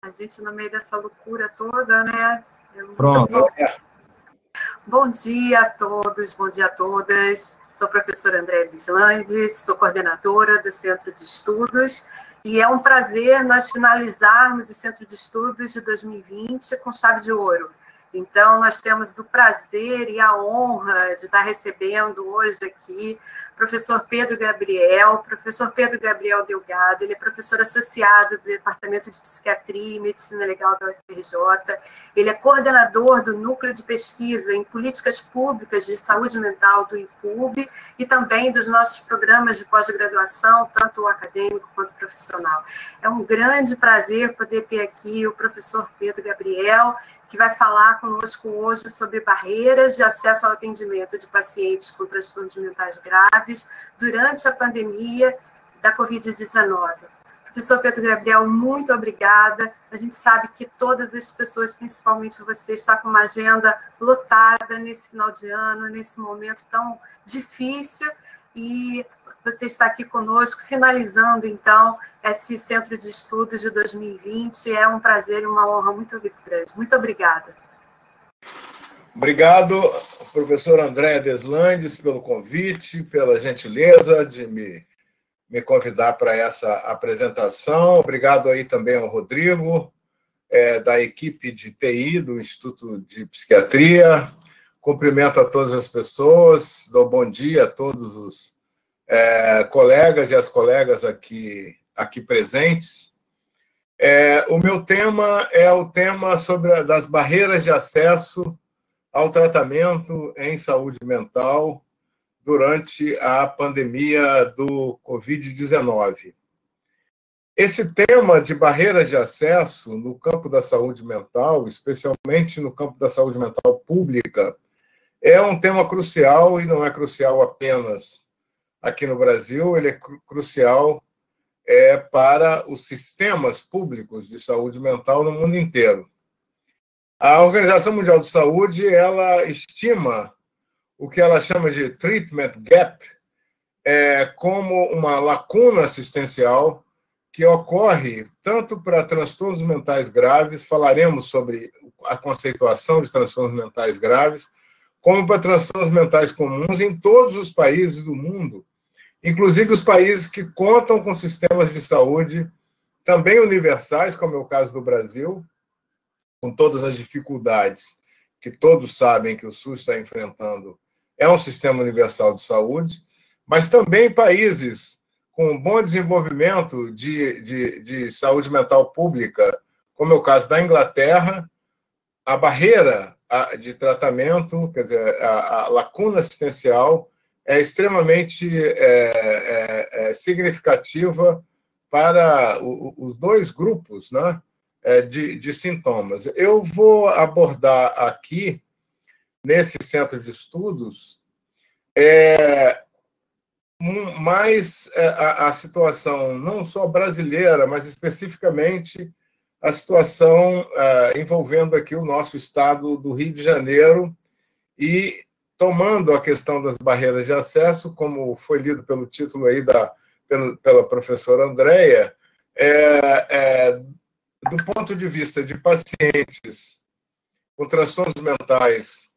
A gente no meio dessa loucura toda, né? Pronto. Bom dia a todos, bom dia a todas. Sou a professora Andréa Deslandes, sou coordenadora do Centro de Estudos e é um prazer nós finalizarmos o Centro de Estudos de 2020 com chave de ouro. Então, nós temos o prazer e a honra de estar recebendo hoje aqui o professor Pedro Gabriel Delgado. Ele é professor associado do Departamento de Psiquiatria e Medicina Legal da UFRJ. Ele é coordenador do Núcleo de Pesquisa em Políticas Públicas de Saúde Mental do IPUB e também dos nossos programas de pós-graduação, tanto o acadêmico quanto o profissional. É um grande prazer poder ter aqui o professor Pedro Gabriel, que vai falar conosco hoje sobre barreiras de acesso ao atendimento de pacientes com transtornos mentais graves durante a pandemia da Covid-19. Professor Pedro Gabriel, muito obrigada. A gente sabe que todas as pessoas, principalmente você, está com uma agenda lotada nesse final de ano, nesse momento tão difícil, e você está aqui conosco, finalizando, então, esse Centro de Estudos de 2020. É um prazer e uma honra muito grande. Muito obrigada. Obrigado, professor Andréa Deslandes, pelo convite, pela gentileza de me convidar para essa apresentação. Obrigado aí também ao Rodrigo, da equipe de TI do Instituto de Psiquiatria. Cumprimento a todas as pessoas, dou bom dia a todos os colegas e as colegas aqui presentes. O meu tema é o tema das barreiras de acesso ao tratamento em saúde mental durante a pandemia do Covid-19. Esse tema de barreiras de acesso no campo da saúde mental, especialmente no campo da saúde mental pública, é um tema crucial, e não é crucial apenas aqui no Brasil, ele é crucial para os sistemas públicos de saúde mental no mundo inteiro. A Organização Mundial de Saúde, ela estima o que ela chama de treatment gap como uma lacuna assistencial que ocorre tanto para transtornos mentais graves, falaremos sobre a conceituação de transtornos mentais graves, como para transtornos mentais comuns em todos os países do mundo, inclusive os países que contam com sistemas de saúde também universais, como é o caso do Brasil, com todas as dificuldades que todos sabem que o SUS está enfrentando. É um sistema universal de saúde, mas também países com bom desenvolvimento de saúde mental pública, como é o caso da Inglaterra. A barreira de tratamento, quer dizer, a lacuna assistencial é extremamente significativa para os dois grupos, né, de sintomas. Eu vou abordar aqui, nesse centro de estudos, mais a situação não só brasileira, mas especificamente a situação envolvendo aqui o nosso estado do Rio de Janeiro e tomando a questão das barreiras de acesso, como foi lido pelo título aí pela professora Andréa, do ponto de vista de pacientes com transtornos mentais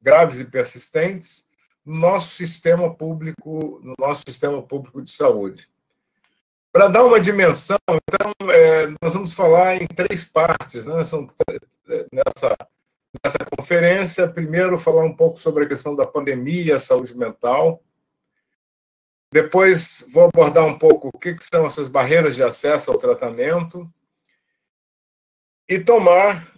graves e persistentes, no nosso sistema público de saúde. Para dar uma dimensão, então, nós vamos falar em três partes, né? Nessa conferência. Primeiro, falar um pouco sobre a questão da pandemia, a saúde mental. Depois, vou abordar um pouco o que são essas barreiras de acesso ao tratamento. E tomar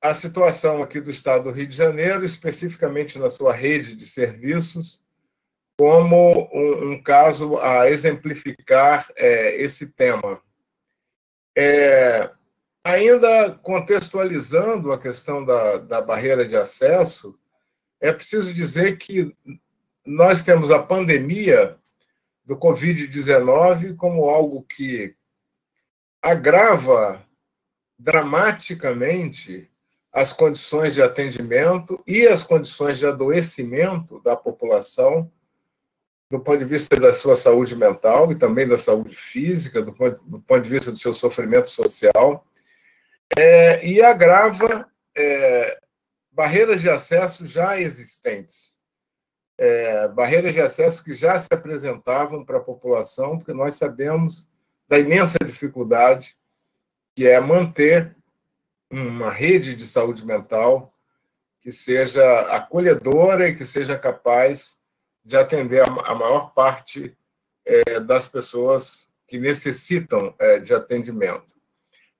a situação aqui do estado do Rio de Janeiro, especificamente na sua rede de serviços, como um caso a exemplificar esse tema. Ainda contextualizando a questão da barreira de acesso, é preciso dizer que nós temos a pandemia do Covid-19 como algo que agrava dramaticamente as condições de atendimento e as condições de adoecimento da população do ponto de vista da sua saúde mental e também da saúde física, do ponto de vista do seu sofrimento social, e agrava barreiras de acesso já existentes, barreiras de acesso que já se apresentavam para a população, porque nós sabemos da imensa dificuldade que é manter uma rede de saúde mental que seja acolhedora e que seja capaz de atender a maior parte das pessoas que necessitam de atendimento.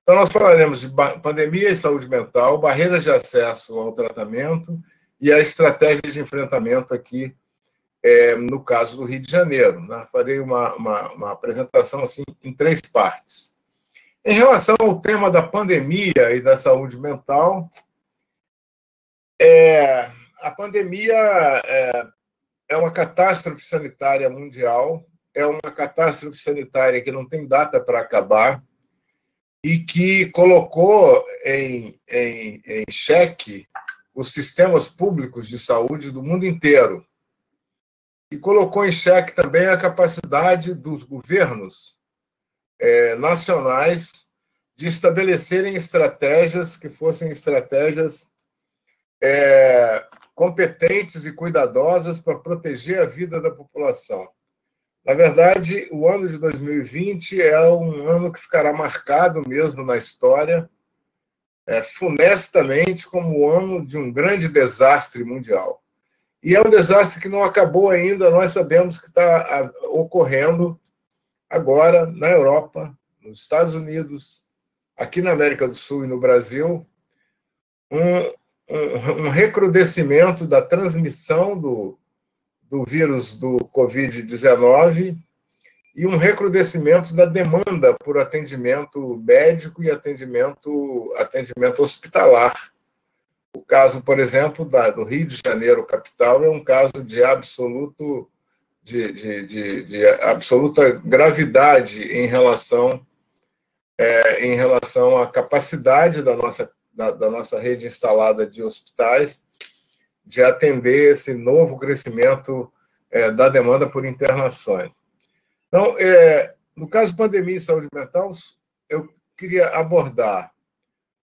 Então, nós falaremos de pandemia e saúde mental, barreiras de acesso ao tratamento e a estratégia de enfrentamento aqui, no caso do Rio de Janeiro, né? Farei uma apresentação assim, em 3 partes. Em relação ao tema da pandemia e da saúde mental, a pandemia é uma catástrofe sanitária mundial, é uma catástrofe sanitária que não tem data para acabar e que colocou em xeque os sistemas públicos de saúde do mundo inteiro e colocou em xeque também a capacidade dos governos nacionais de estabelecerem estratégias que fossem estratégias competentes e cuidadosas para proteger a vida da população. Na verdade, o ano de 2020 é um ano que ficará marcado mesmo na história, funestamente, como o ano de um grande desastre mundial. E é um desastre que não acabou ainda, nós sabemos que está ocorrendo agora na Europa, nos Estados Unidos, aqui na América do Sul e no Brasil, um recrudescimento da transmissão do vírus do Covid-19 e um recrudescimento da demanda por atendimento médico e atendimento hospitalar. O caso, por exemplo, do Rio de Janeiro, capital, é um caso de absoluta gravidade em relação à capacidade da nossa rede instalada de hospitais de atender esse novo crescimento da demanda por internações. Então, no caso pandemia e saúde mental, eu queria abordar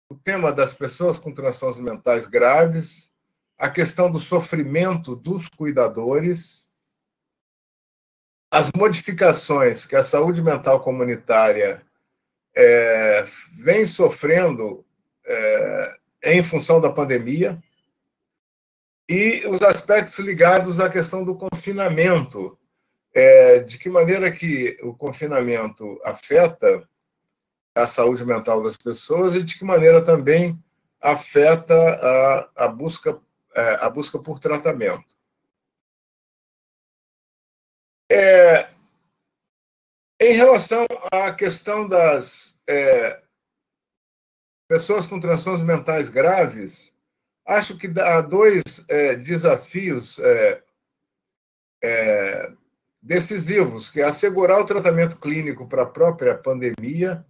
o tema das pessoas com transtornos mentais graves, a questão do sofrimento dos cuidadores, as modificações que a saúde mental comunitária vem sofrendo em função da pandemia, e os aspectos ligados à questão do confinamento, de que maneira que o confinamento afeta a saúde mental das pessoas e de que maneira também afeta a busca por tratamento. Em relação à questão das pessoas com transtornos mentais graves, acho que há 2 desafios decisivos, que é assegurar o tratamento clínico para a própria pandemia,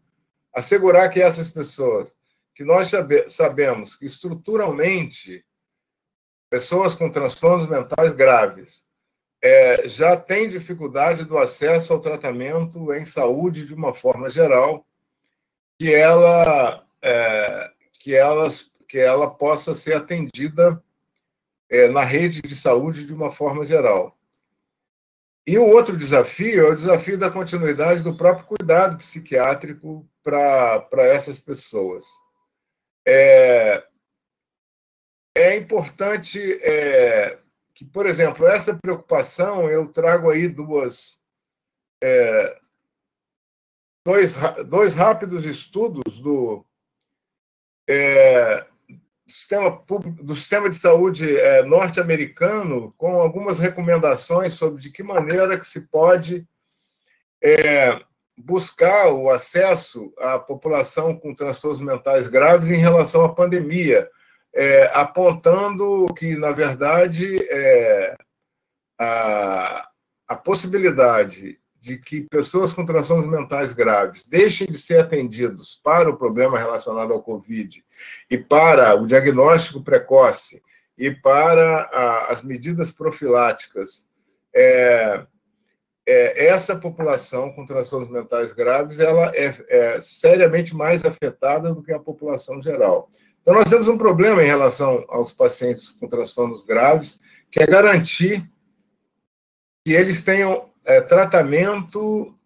assegurar que essas pessoas, que nós sabemos que estruturalmente pessoas com transtornos mentais graves já têm dificuldade do acesso ao tratamento em saúde de uma forma geral, que ela possa ser atendida na rede de saúde de uma forma geral. E o outro desafio é o desafio da continuidade do próprio cuidado psiquiátrico para essas pessoas. É importante que, por exemplo, essa preocupação, eu trago aí dois rápidos estudos do sistema de saúde norte-americano, com algumas recomendações sobre de que maneira que se pode buscar o acesso à população com transtornos mentais graves em relação à pandemia, apontando que, na verdade, a possibilidade de que pessoas com transtornos mentais graves deixem de ser atendidos para o problema relacionado ao Covid e para o diagnóstico precoce e para as medidas profiláticas essa população com transtornos mentais graves ela é seriamente mais afetada do que a população geral. Então, nós temos um problema em relação aos pacientes com transtornos graves, que é garantir que eles tenham tratamento,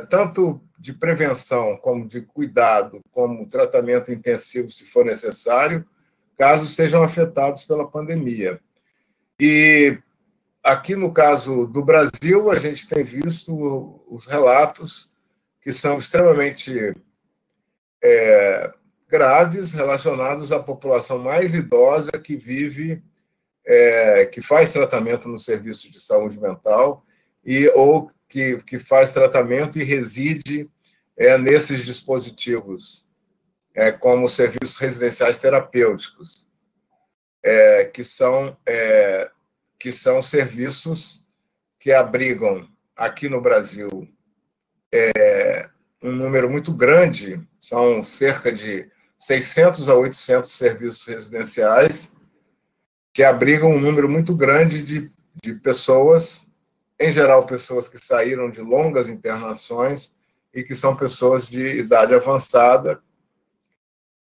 tanto de prevenção, como de cuidado, como tratamento intensivo, se for necessário, caso sejam afetados pela pandemia. E aqui, no caso do Brasil, a gente tem visto os relatos que são extremamente graves, relacionados à população mais idosa que vive, que faz tratamento no serviço de saúde mental, ou que faz tratamento e reside nesses dispositivos, como serviços residenciais terapêuticos, que são serviços que abrigam, aqui no Brasil, um número muito grande, são cerca de 600 a 800 serviços residenciais, que abrigam um número muito grande de pessoas, em geral, pessoas que saíram de longas internações e que são pessoas de idade avançada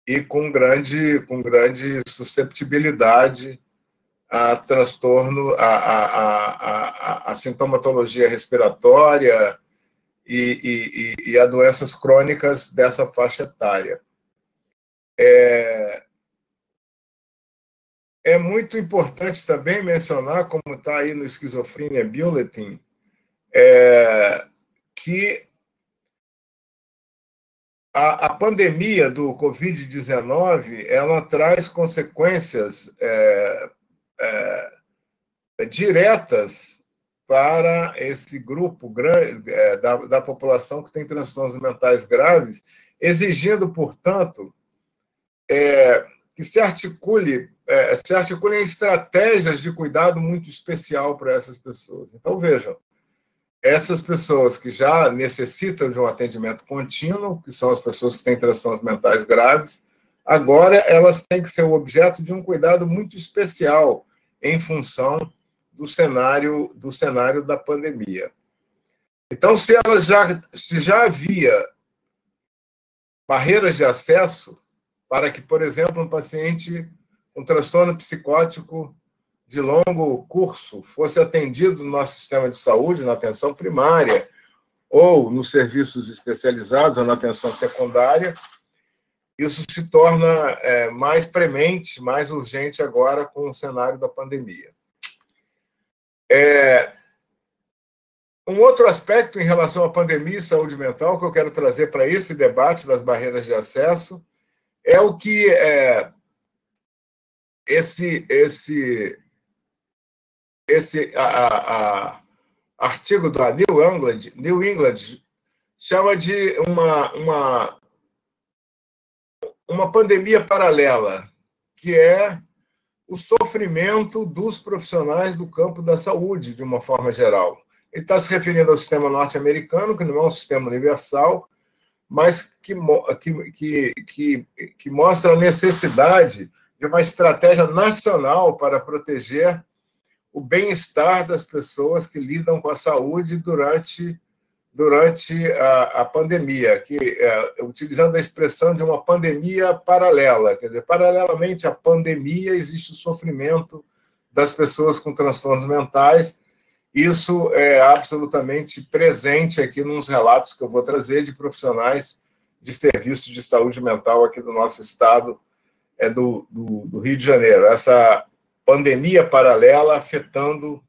e com grande susceptibilidade a transtorno, a sintomatologia respiratória e a doenças crônicas dessa faixa etária. É muito importante também mencionar, como está aí no Schizophrenia Bulletin, que a pandemia do Covid-19 ela traz consequências diretas para esse grupo grande da população que tem transtornos mentais graves, exigindo, portanto, que se articulem estratégias de cuidado muito especial para essas pessoas. Então, vejam, essas pessoas que já necessitam de um atendimento contínuo, que são as pessoas que têm transtornos mentais graves, agora elas têm que ser o objeto de um cuidado muito especial em função do cenário da pandemia. Então, se já havia barreiras de acesso para que, por exemplo, um paciente com transtorno psicótico de longo curso fosse atendido no nosso sistema de saúde, na atenção primária, ou nos serviços especializados, ou na atenção secundária, isso se torna mais premente, mais urgente agora com o cenário da pandemia. Um outro aspecto em relação à pandemia e saúde mental que eu quero trazer para esse debate das barreiras de acesso é o que esse artigo da New England chama de uma pandemia paralela, que é o sofrimento dos profissionais do campo da saúde, de uma forma geral. Ele está se referindo ao sistema norte-americano, que não é um sistema universal, mas que mostra a necessidade de uma estratégia nacional para proteger o bem-estar das pessoas que lidam com a saúde durante a pandemia, utilizando a expressão de uma pandemia paralela, quer dizer, paralelamente à pandemia existe o sofrimento das pessoas com transtornos mentais. Isso é absolutamente presente aqui nos relatos que eu vou trazer de profissionais de serviços de saúde mental aqui do nosso estado, do Rio de Janeiro. Essa pandemia paralela afetando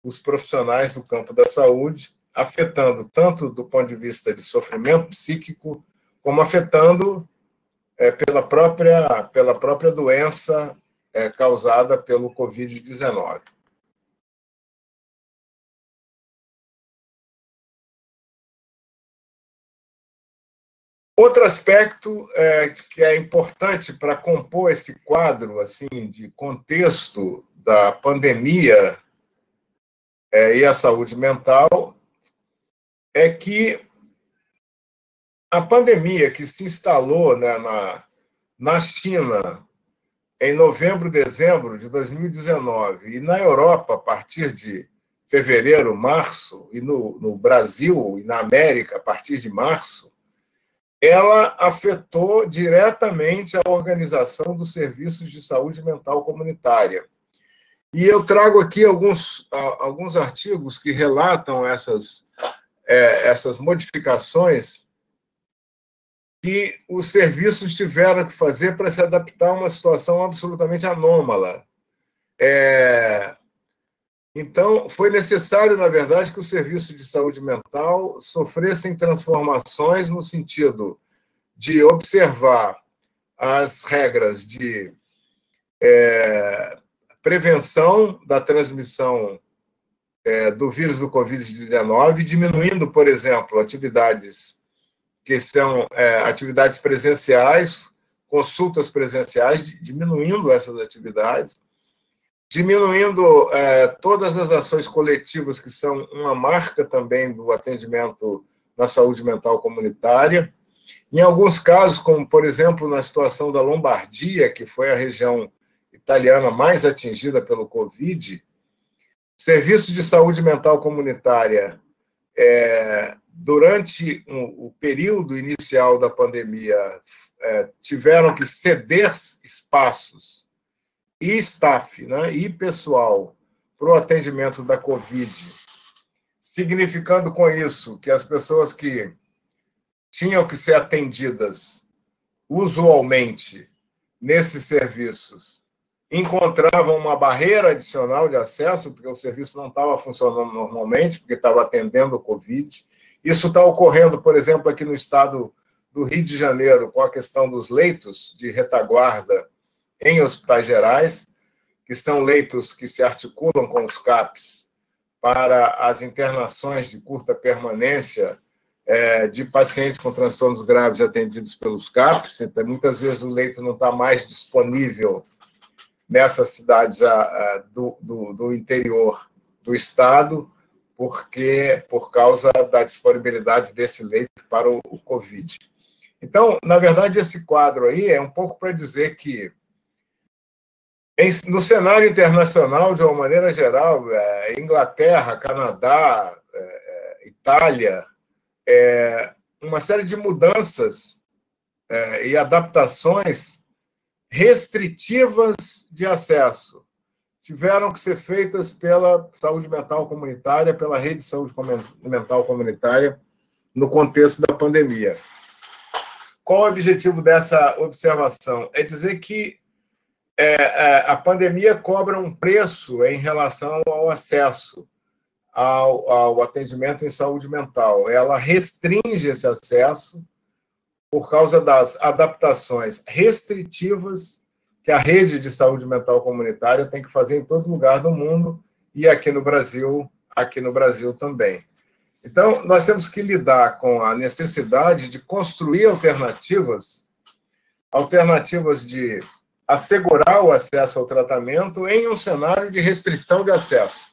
os profissionais do campo da saúde, afetando tanto do ponto de vista de sofrimento psíquico, como afetando pela própria doença causada pelo Covid-19. Outro aspecto que é importante para compor esse quadro assim, de contexto da pandemia e a saúde mental é que a pandemia que se instalou na China em novembro, dezembro de 2019 e na Europa a partir de fevereiro, março, e no Brasil e na América, a partir de março, ela afetou diretamente a organização dos serviços de saúde mental comunitária. E eu trago aqui alguns artigos que relatam essas modificações que os serviços tiveram que fazer para se adaptar a uma situação absolutamente anômala. Então, foi necessário, na verdade, que os serviços de saúde mental sofressem transformações no sentido de observar as regras de prevenção da transmissão do vírus do Covid-19, diminuindo, por exemplo, atividades que são atividades presenciais, consultas presenciais, diminuindo essas atividades, diminuindo todas as ações coletivas que são uma marca também do atendimento na saúde mental comunitária. Em alguns casos, como, por exemplo, na situação da Lombardia, que foi a região italiana mais atingida pelo Covid, serviços de saúde mental comunitária, durante o período inicial da pandemia, tiveram que ceder espaços e staff, né, e pessoal para o atendimento da Covid, significando com isso que as pessoas que tinham que ser atendidas usualmente nesses serviços encontravam uma barreira adicional de acesso, porque o serviço não estava funcionando normalmente, porque estava atendendo o Covid. Isso está ocorrendo, por exemplo, aqui no estado do Rio de Janeiro, com a questão dos leitos de retaguarda em hospitais gerais, que são leitos que se articulam com os CAPs para as internações de curta permanência de pacientes com transtornos graves atendidos pelos CAPs. Então, muitas vezes o leito não está mais disponível nessas cidades do interior do estado, por causa da disponibilidade desse leito para o Covid. Então, na verdade, esse quadro aí é um pouco para dizer que, no cenário internacional, de uma maneira geral, Inglaterra, Canadá, Itália, uma série de mudanças e adaptações restritivas de acesso tiveram que ser feitas pela saúde mental comunitária, pela rede de saúde mental comunitária, no contexto da pandemia. Qual o objetivo dessa observação? É dizer que a pandemia cobra um preço em relação ao acesso ao atendimento em saúde mental. Ela restringe esse acesso por causa das adaptações restritivas que a rede de saúde mental comunitária tem que fazer em todo lugar do mundo e aqui no Brasil também. Então, nós temos que lidar com a necessidade de construir alternativas de assegurar o acesso ao tratamento em um cenário de restrição de acesso.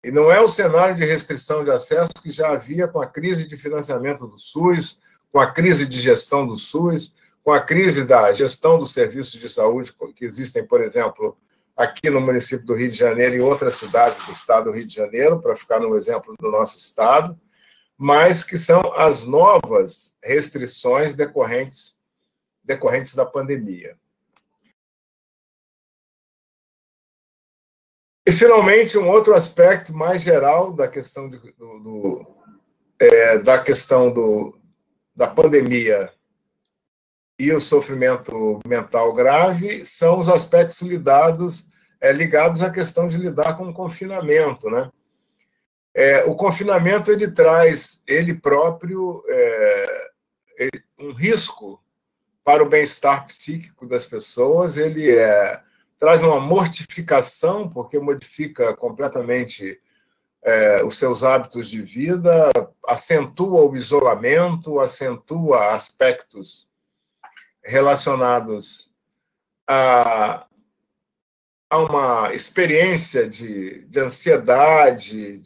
E não é o cenário de restrição de acesso que já havia com a crise de financiamento do SUS, com a crise de gestão do SUS, com a crise da gestão dos serviços de saúde que existem, por exemplo, aqui no município do Rio de Janeiro e outras cidades do estado do Rio de Janeiro, para ficar no exemplo do nosso estado, mas que são as novas restrições decorrentes da pandemia. E, finalmente, um outro aspecto mais geral da questão da pandemia e o sofrimento mental grave são os aspectos ligados à questão de lidar com o confinamento, né? O confinamento, ele traz, ele próprio, um risco para o bem-estar psíquico das pessoas, ele traz uma mortificação, porque modifica completamente os seus hábitos de vida, acentua o isolamento, acentua aspectos relacionados a uma experiência de ansiedade,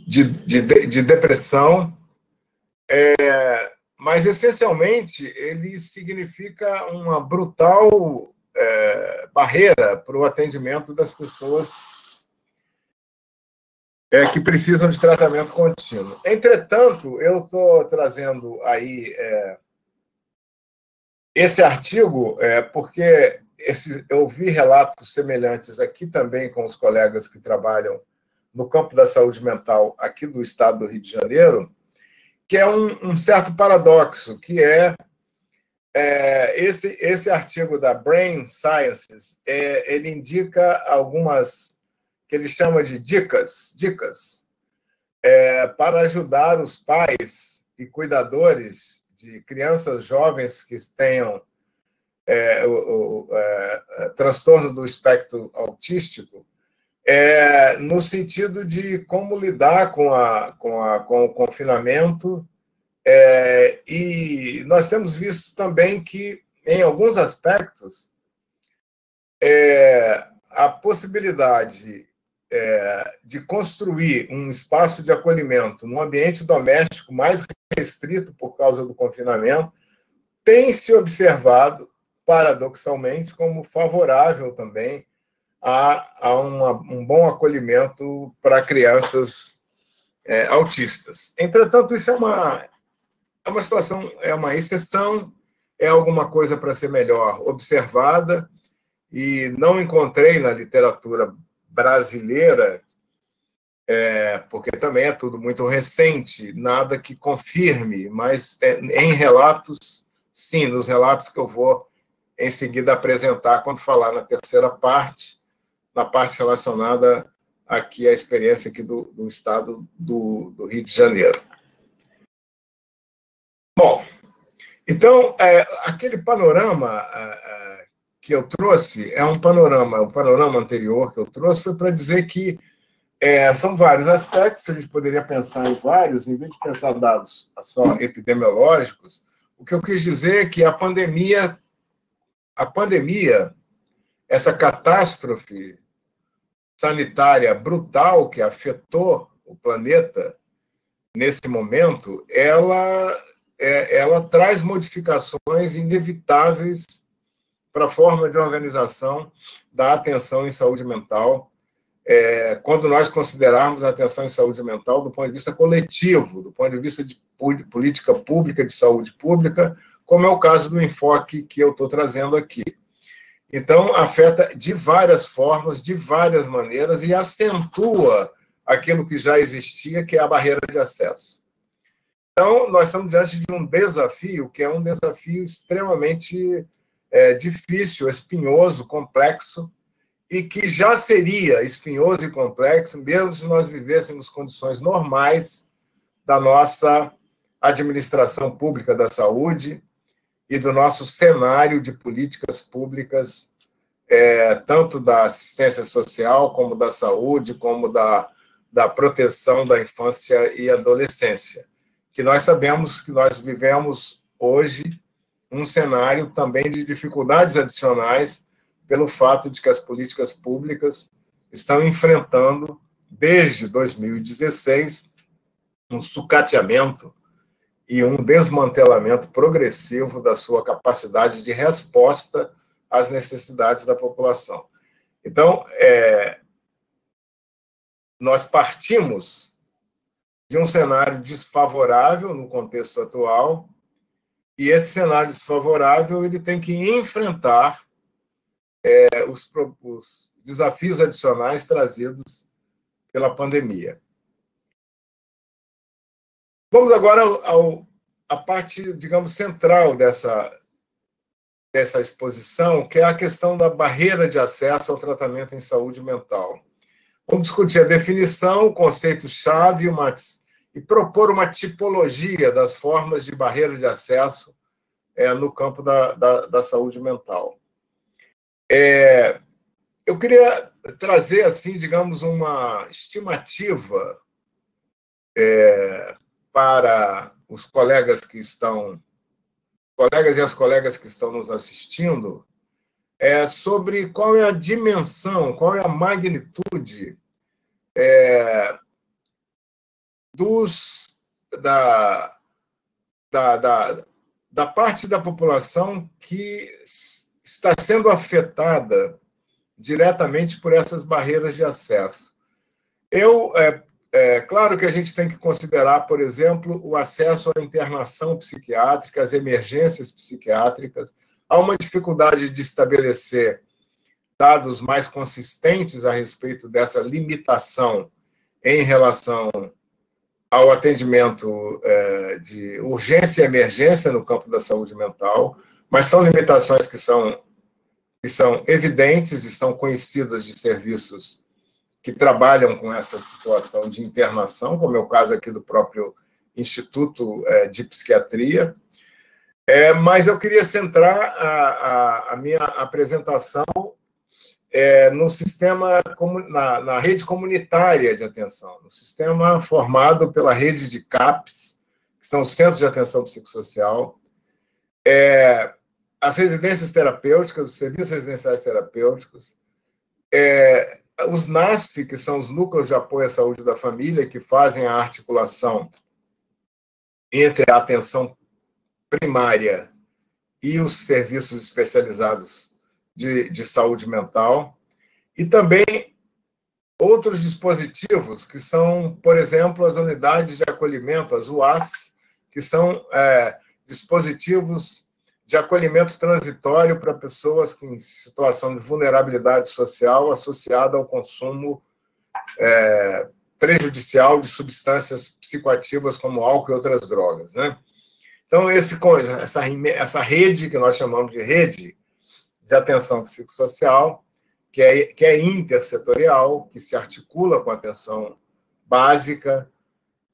de depressão, mas, essencialmente, ele significa uma brutal barreira para o atendimento das pessoas que precisam de tratamento contínuo. Entretanto, eu estou trazendo aí esse artigo porque eu vi relatos semelhantes aqui também com os colegas que trabalham no campo da saúde mental aqui do estado do Rio de Janeiro, que é um certo paradoxo, que esse artigo da Brain Sciences, ele indica algumas, que ele chama de dicas para ajudar os pais e cuidadores de crianças jovens que tenham transtorno do espectro autístico, no sentido de como lidar com o confinamento. E nós temos visto também que, em alguns aspectos, a possibilidade de construir um espaço de acolhimento num ambiente doméstico mais restrito por causa do confinamento tem se observado, paradoxalmente, como favorável também a um bom acolhimento para crianças autistas. Entretanto, isso é uma situação, é uma exceção, é alguma coisa para ser melhor observada, e não encontrei na literatura brasileira, porque também é tudo muito recente, nada que confirme, mas em relatos, sim, nos relatos que eu vou em seguida apresentar quando falar na terceira parte, na parte relacionada aqui à experiência aqui do estado do Rio de Janeiro. Bom, então, aquele panorama que eu trouxe o panorama anterior que eu trouxe foi para dizer que são vários aspectos, a gente poderia pensar em vários, em vez de pensar dados só epidemiológicos. O que eu quis dizer é que a pandemia, essa catástrofe sanitária brutal que afetou o planeta nesse momento, ela traz modificações inevitáveis para a forma de organização da atenção em saúde mental, quando nós considerarmos a atenção em saúde mental do ponto de vista coletivo, do ponto de vista de política pública, de saúde pública, como é o caso do enfoque que eu estou trazendo aqui. Então, afeta de várias formas, de várias maneiras, e acentua aquilo que já existia, que é a barreira de acesso. Então, nós estamos diante de um desafio, que é um desafio extremamente difícil, espinhoso, complexo, e que já seria espinhoso e complexo, mesmo se nós vivêssemos condições normais da nossa administração pública da saúde e do nosso cenário de políticas públicas, tanto da assistência social, como da saúde, como da proteção da infância e adolescência, que nós sabemos que nós vivemos hoje um cenário também de dificuldades adicionais pelo fato de que as políticas públicas estão enfrentando, desde 2016, um sucateamento e um desmantelamento progressivo da sua capacidade de resposta às necessidades da população. Então, nós partimos de um cenário desfavorável no contexto atual, e esse cenário desfavorável ele tem que enfrentar os desafios adicionais trazidos pela pandemia. Vamos agora à parte, digamos, central dessa exposição, que é a questão da barreira de acesso ao tratamento em saúde mental. Vamos discutir a definição, o conceito-chave e propor uma tipologia das formas de barreira de acesso no campo da saúde mental. Eu queria trazer, assim, digamos, uma estimativa para os colegas e as colegas que estão nos assistindo, sobre qual é a dimensão, qual é a magnitude da parte da população que está sendo afetada diretamente por essas barreiras de acesso. Eu claro que a gente tem que considerar, por exemplo, o acesso à internação psiquiátrica, às emergências psiquiátricas. Há uma dificuldade de estabelecer dados mais consistentes a respeito dessa limitação em relação ao atendimento de urgência e emergência no campo da saúde mental, mas são limitações que são evidentes e são conhecidas de serviços que trabalham com essa situação de internação, como é o caso aqui do próprio Instituto de Psiquiatria. Mas eu queria centrar a minha apresentação no sistema, na rede comunitária de atenção, no sistema formado pela rede de CAPs, que são os Centros de Atenção Psicossocial, as residências terapêuticas, os serviços residenciais terapêuticos, os NASF, que são os Núcleos de Apoio à Saúde da Família, que fazem a articulação entre a atenção primária e os serviços especializados de saúde mental, e também outros dispositivos, que são, por exemplo, as unidades de acolhimento, as UAS, que são dispositivos de acolhimento transitório para pessoas em situação de vulnerabilidade social associada ao consumo prejudicial de substâncias psicoativas como álcool e outras drogas, né? Então, essa rede, que nós chamamos de rede de atenção psicossocial, que é intersetorial, que se articula com a atenção básica,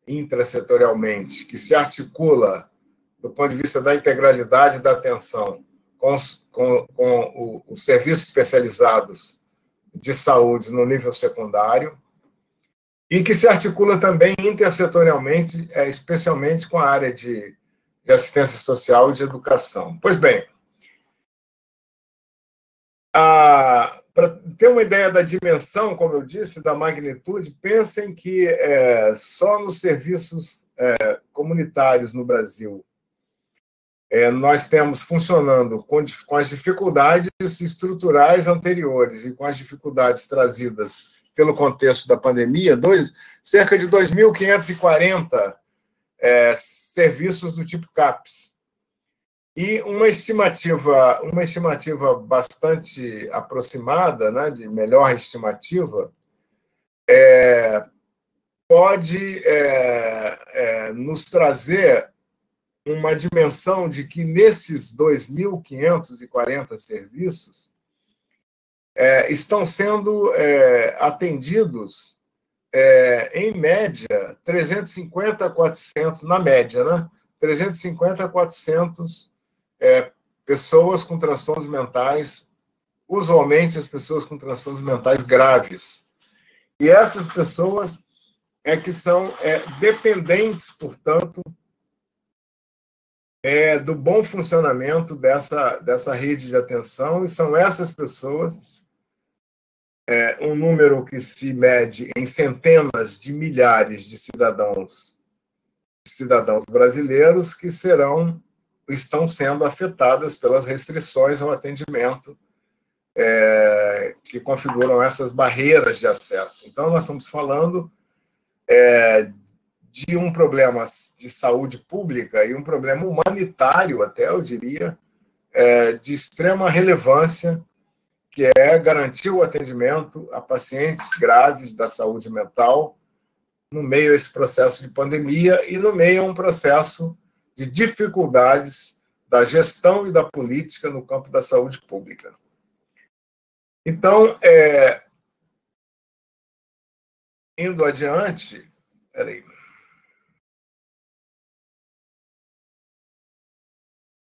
intrasetorialmente, que se articula do ponto de vista da integralidade da atenção com os serviços especializados de saúde no nível secundário, e que se articula também intersetorialmente, especialmente com a área de assistência social e de educação. Pois bem, para ter uma ideia da dimensão, como eu disse, da magnitude, pensem que só nos serviços comunitários no Brasil nós temos funcionando com as dificuldades estruturais anteriores e com as dificuldades trazidas pelo contexto da pandemia, cerca de 2.540 serviços do tipo CAPS. E uma estimativa bastante aproximada, né, de melhor estimativa, pode nos trazer uma dimensão de que nesses 2.540 serviços estão sendo atendidos, em média, 350 a 400, na média, né? 350 a 400 pessoas com transtornos mentais, usualmente as pessoas com transtornos mentais graves. E essas pessoas que são dependentes, portanto, do bom funcionamento dessa rede de atenção, e são essas pessoas, um número que se mede em centenas de milhares de cidadãos brasileiros, que estão sendo afetadas pelas restrições ao atendimento que configuram essas barreiras de acesso. Então, nós estamos falando de um problema de saúde pública e um problema humanitário, até, eu diria, de extrema relevância, que é garantir o atendimento a pacientes graves da saúde mental no meio a esse processo de pandemia e no meio a um processo de dificuldades da gestão e da política no campo da saúde pública. Então, indo adiante,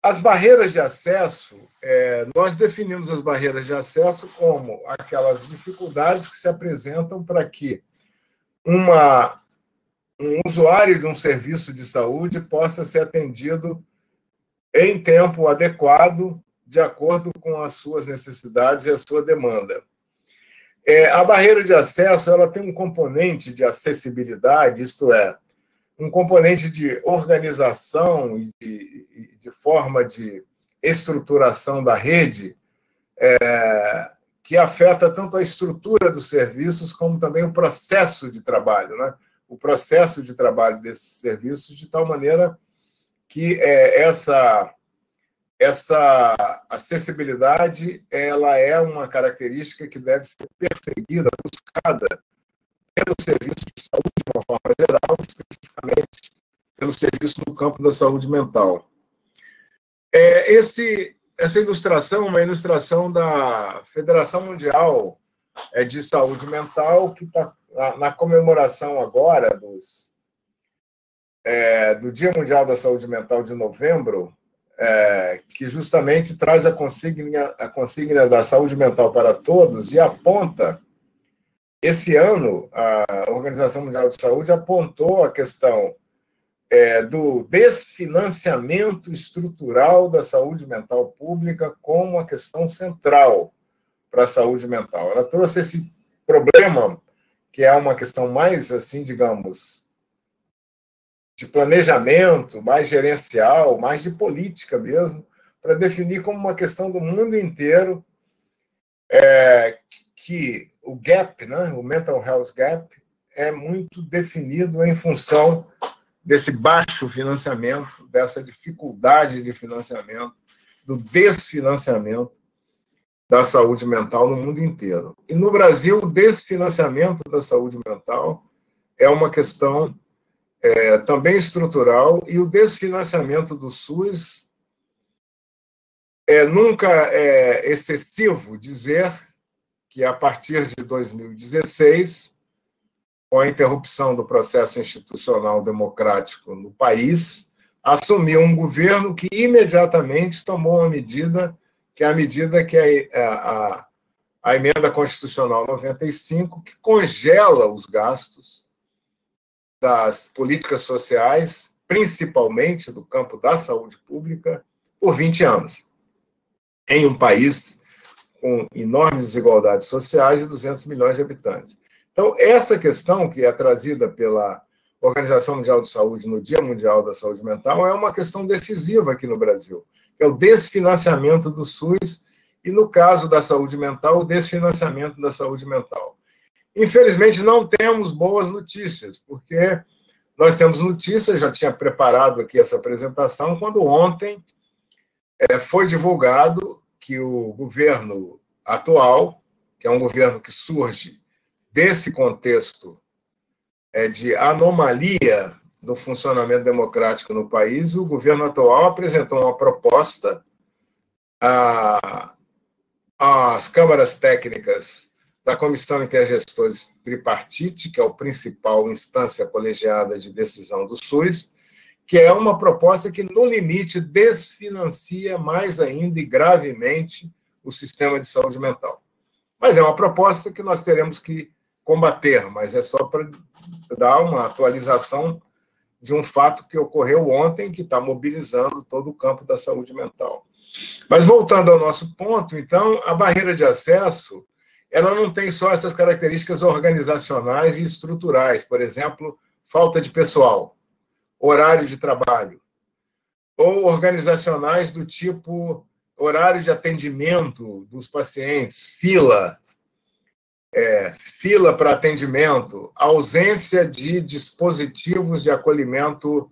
as barreiras de acesso, nós definimos as barreiras de acesso como aquelas dificuldades que se apresentam para que um usuário de um serviço de saúde possa ser atendido em tempo adequado, de acordo com as suas necessidades e a sua demanda. A barreira de acesso, ela tem um componente de acessibilidade, isto é, um componente de organização e de forma de estruturação da rede, que afeta tanto a estrutura dos serviços como também o processo de trabalho, né? o processo de trabalho desses serviços de tal maneira que essa acessibilidade ela é uma característica que deve ser perseguida, buscada pelo serviço de saúde de uma forma geral, especificamente pelo serviço no campo da saúde mental. Essa ilustração é uma ilustração da Federação Mundial de Saúde Mental, que está na comemoração agora do Dia Mundial da Saúde Mental de novembro, que justamente traz a consigna da saúde mental para todos e aponta, esse ano, a Organização Mundial de Saúde apontou a questão do desfinanciamento estrutural da saúde mental pública como uma questão central para a saúde mental. Ela trouxe esse problema, que é uma questão mais, assim, digamos, de planejamento, mais gerencial, mais de política mesmo, para definir como uma questão do mundo inteiro que o gap, né, o mental health gap, é muito definido em função desse baixo financiamento, dessa dificuldade de financiamento, do desfinanciamento da saúde mental no mundo inteiro. E no Brasil, o desfinanciamento da saúde mental é uma questão também estrutural, e o desfinanciamento do SUS nunca é excessivo dizer que, a partir de 2016, com a interrupção do processo institucional democrático no país, assumiu um governo que imediatamente tomou uma medida, que é a medida que a Emenda Constitucional 95, que congela os gastos das políticas sociais, principalmente do campo da saúde pública, por 20 anos, em um país com enormes desigualdades sociais e 200 milhões de habitantes. Então, essa questão que é trazida pela Organização Mundial de Saúde no Dia Mundial da Saúde Mental é uma questão decisiva aqui no Brasil, que é o desfinanciamento do SUS e, no caso da saúde mental, o desfinanciamento da saúde mental. Infelizmente, não temos boas notícias, porque nós temos notícias, já tinha preparado aqui essa apresentação, quando ontem foi divulgado que o governo atual, que é um governo que surge desse contexto de anomalia no funcionamento democrático no país, o governo atual apresentou uma proposta às câmaras técnicas da Comissão Intergestores Tripartite, que é a principal instância colegiada de decisão do SUS, que é uma proposta que, no limite, desfinancia mais ainda e gravemente o sistema de saúde mental. Mas é uma proposta que nós teremos que combater, mas é só para dar uma atualização de um fato que ocorreu ontem, que está mobilizando todo o campo da saúde mental. Mas, voltando ao nosso ponto, então, a barreira de acesso, ela não tem só essas características organizacionais e estruturais, por exemplo, falta de pessoal, horário de trabalho, ou organizacionais do tipo horário de atendimento dos pacientes, fila para atendimento, ausência de dispositivos de acolhimento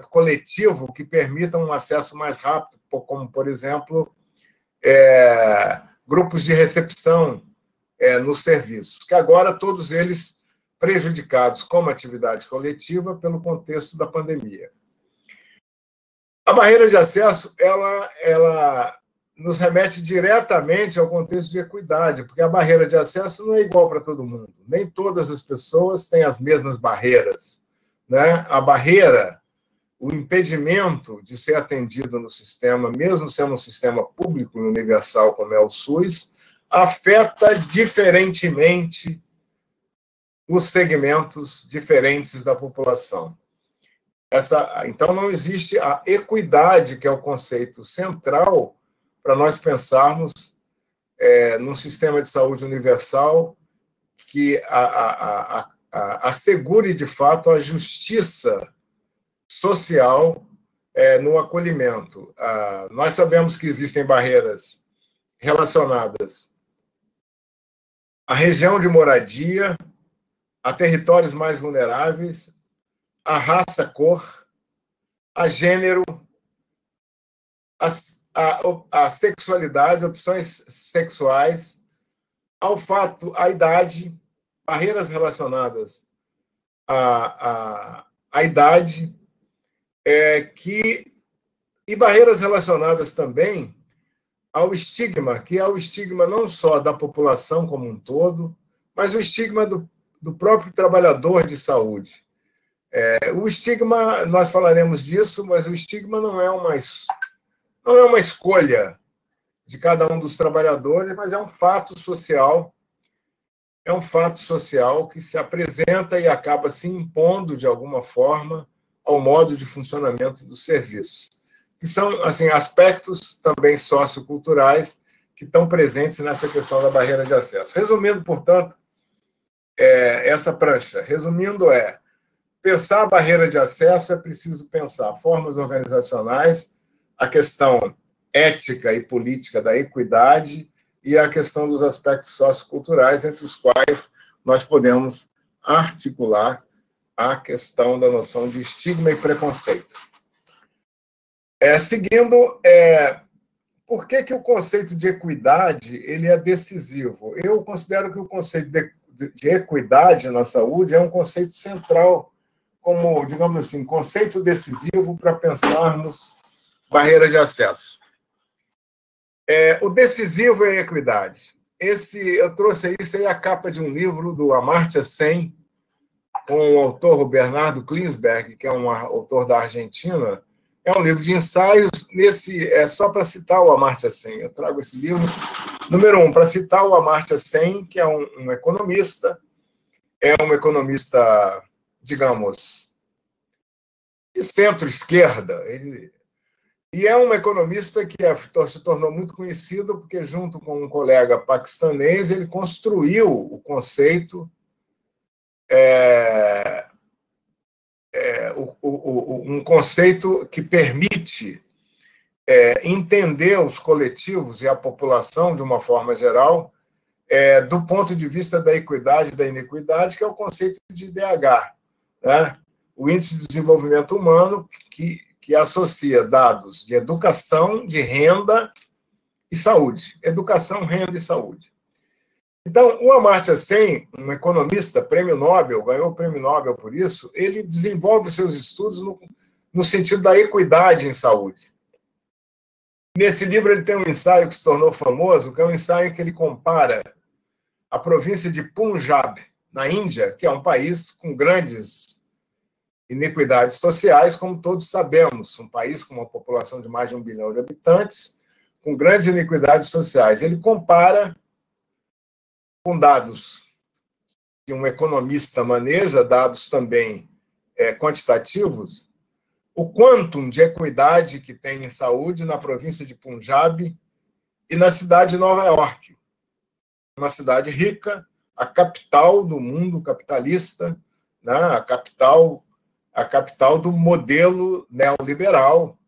coletivo que permitam um acesso mais rápido, como, por exemplo, grupos de recepção nos serviços, que agora todos eles prejudicados como atividade coletiva pelo contexto da pandemia. A barreira de acesso, ela nos remete diretamente ao contexto de equidade, porque a barreira de acesso não é igual para todo mundo. Nem todas as pessoas têm as mesmas barreiras, né? A barreira, o impedimento de ser atendido no sistema, mesmo sendo um sistema público e universal como é o SUS, afeta diferentemente os segmentos diferentes da população. Então, não existe a equidade, que é o conceito central para nós pensarmos num sistema de saúde universal que assegure, de fato, a justiça social no acolhimento. Nós sabemos que existem barreiras relacionadas à região de moradia, a territórios mais vulneráveis, a raça, cor, a gênero, a sexualidade, opções sexuais, ao fato, a idade, barreiras relacionadas à idade, e barreiras relacionadas também ao estigma, que é o estigma não só da população como um todo, mas o estigma do próprio trabalhador de saúde. O estigma, nós falaremos disso, mas o estigma não é uma escolha de cada um dos trabalhadores, mas é um fato social. É um fato social que se apresenta e acaba se impondo, de alguma forma, ao modo de funcionamento do serviço. Que são, assim, aspectos também socioculturais que estão presentes nessa questão da barreira de acesso. Resumindo, portanto, essa prancha, pensar a barreira de acesso é preciso pensar formas organizacionais, a questão ética e política da equidade e a questão dos aspectos socioculturais, entre os quais nós podemos articular a questão da noção de estigma e preconceito. Seguindo, por que o conceito de equidade ele é decisivo? Eu considero que o conceito de equidade na saúde é um conceito central, como, digamos assim, conceito decisivo para pensarmos barreira de acesso. O decisivo é a equidade. Eu trouxe isso aí a capa de um livro do Amartya Sen, com o autor Bernardo Klinsberg, que é um autor da Argentina. É um livro de ensaios. Só para citar o Amartya Sen, eu trago esse livro, número 1, para citar o Amartya Sen, que é um economista, digamos, de centro-esquerda. E é um economista que se tornou muito conhecido porque, junto com um colega paquistanês, ele construiu o conceito, um conceito que permite entender os coletivos e a população, de uma forma geral, do ponto de vista da equidade e da inequidade, que é o conceito de IDH, né? O Índice de Desenvolvimento Humano, que associa dados de educação, de renda e saúde. Educação, renda e saúde. Então, o Amartya Sen, um economista, prêmio Nobel, ganhou o prêmio Nobel por isso, ele desenvolve seus estudos no sentido da equidade em saúde. Nesse livro ele tem um ensaio que se tornou famoso, que é um ensaio que ele compara a província de Punjab, na Índia, que é um país com grandes iniquidades sociais, como todos sabemos, um país com uma população de mais de 1 bilhão de habitantes, com grandes iniquidades sociais. Ele compara com dados que um economista maneja, dados também quantitativos, o quantum de equidade que tem em saúde na província de Punjab e na cidade de Nova York, uma cidade rica, a capital do mundo capitalista, né? a capital do modelo neoliberal,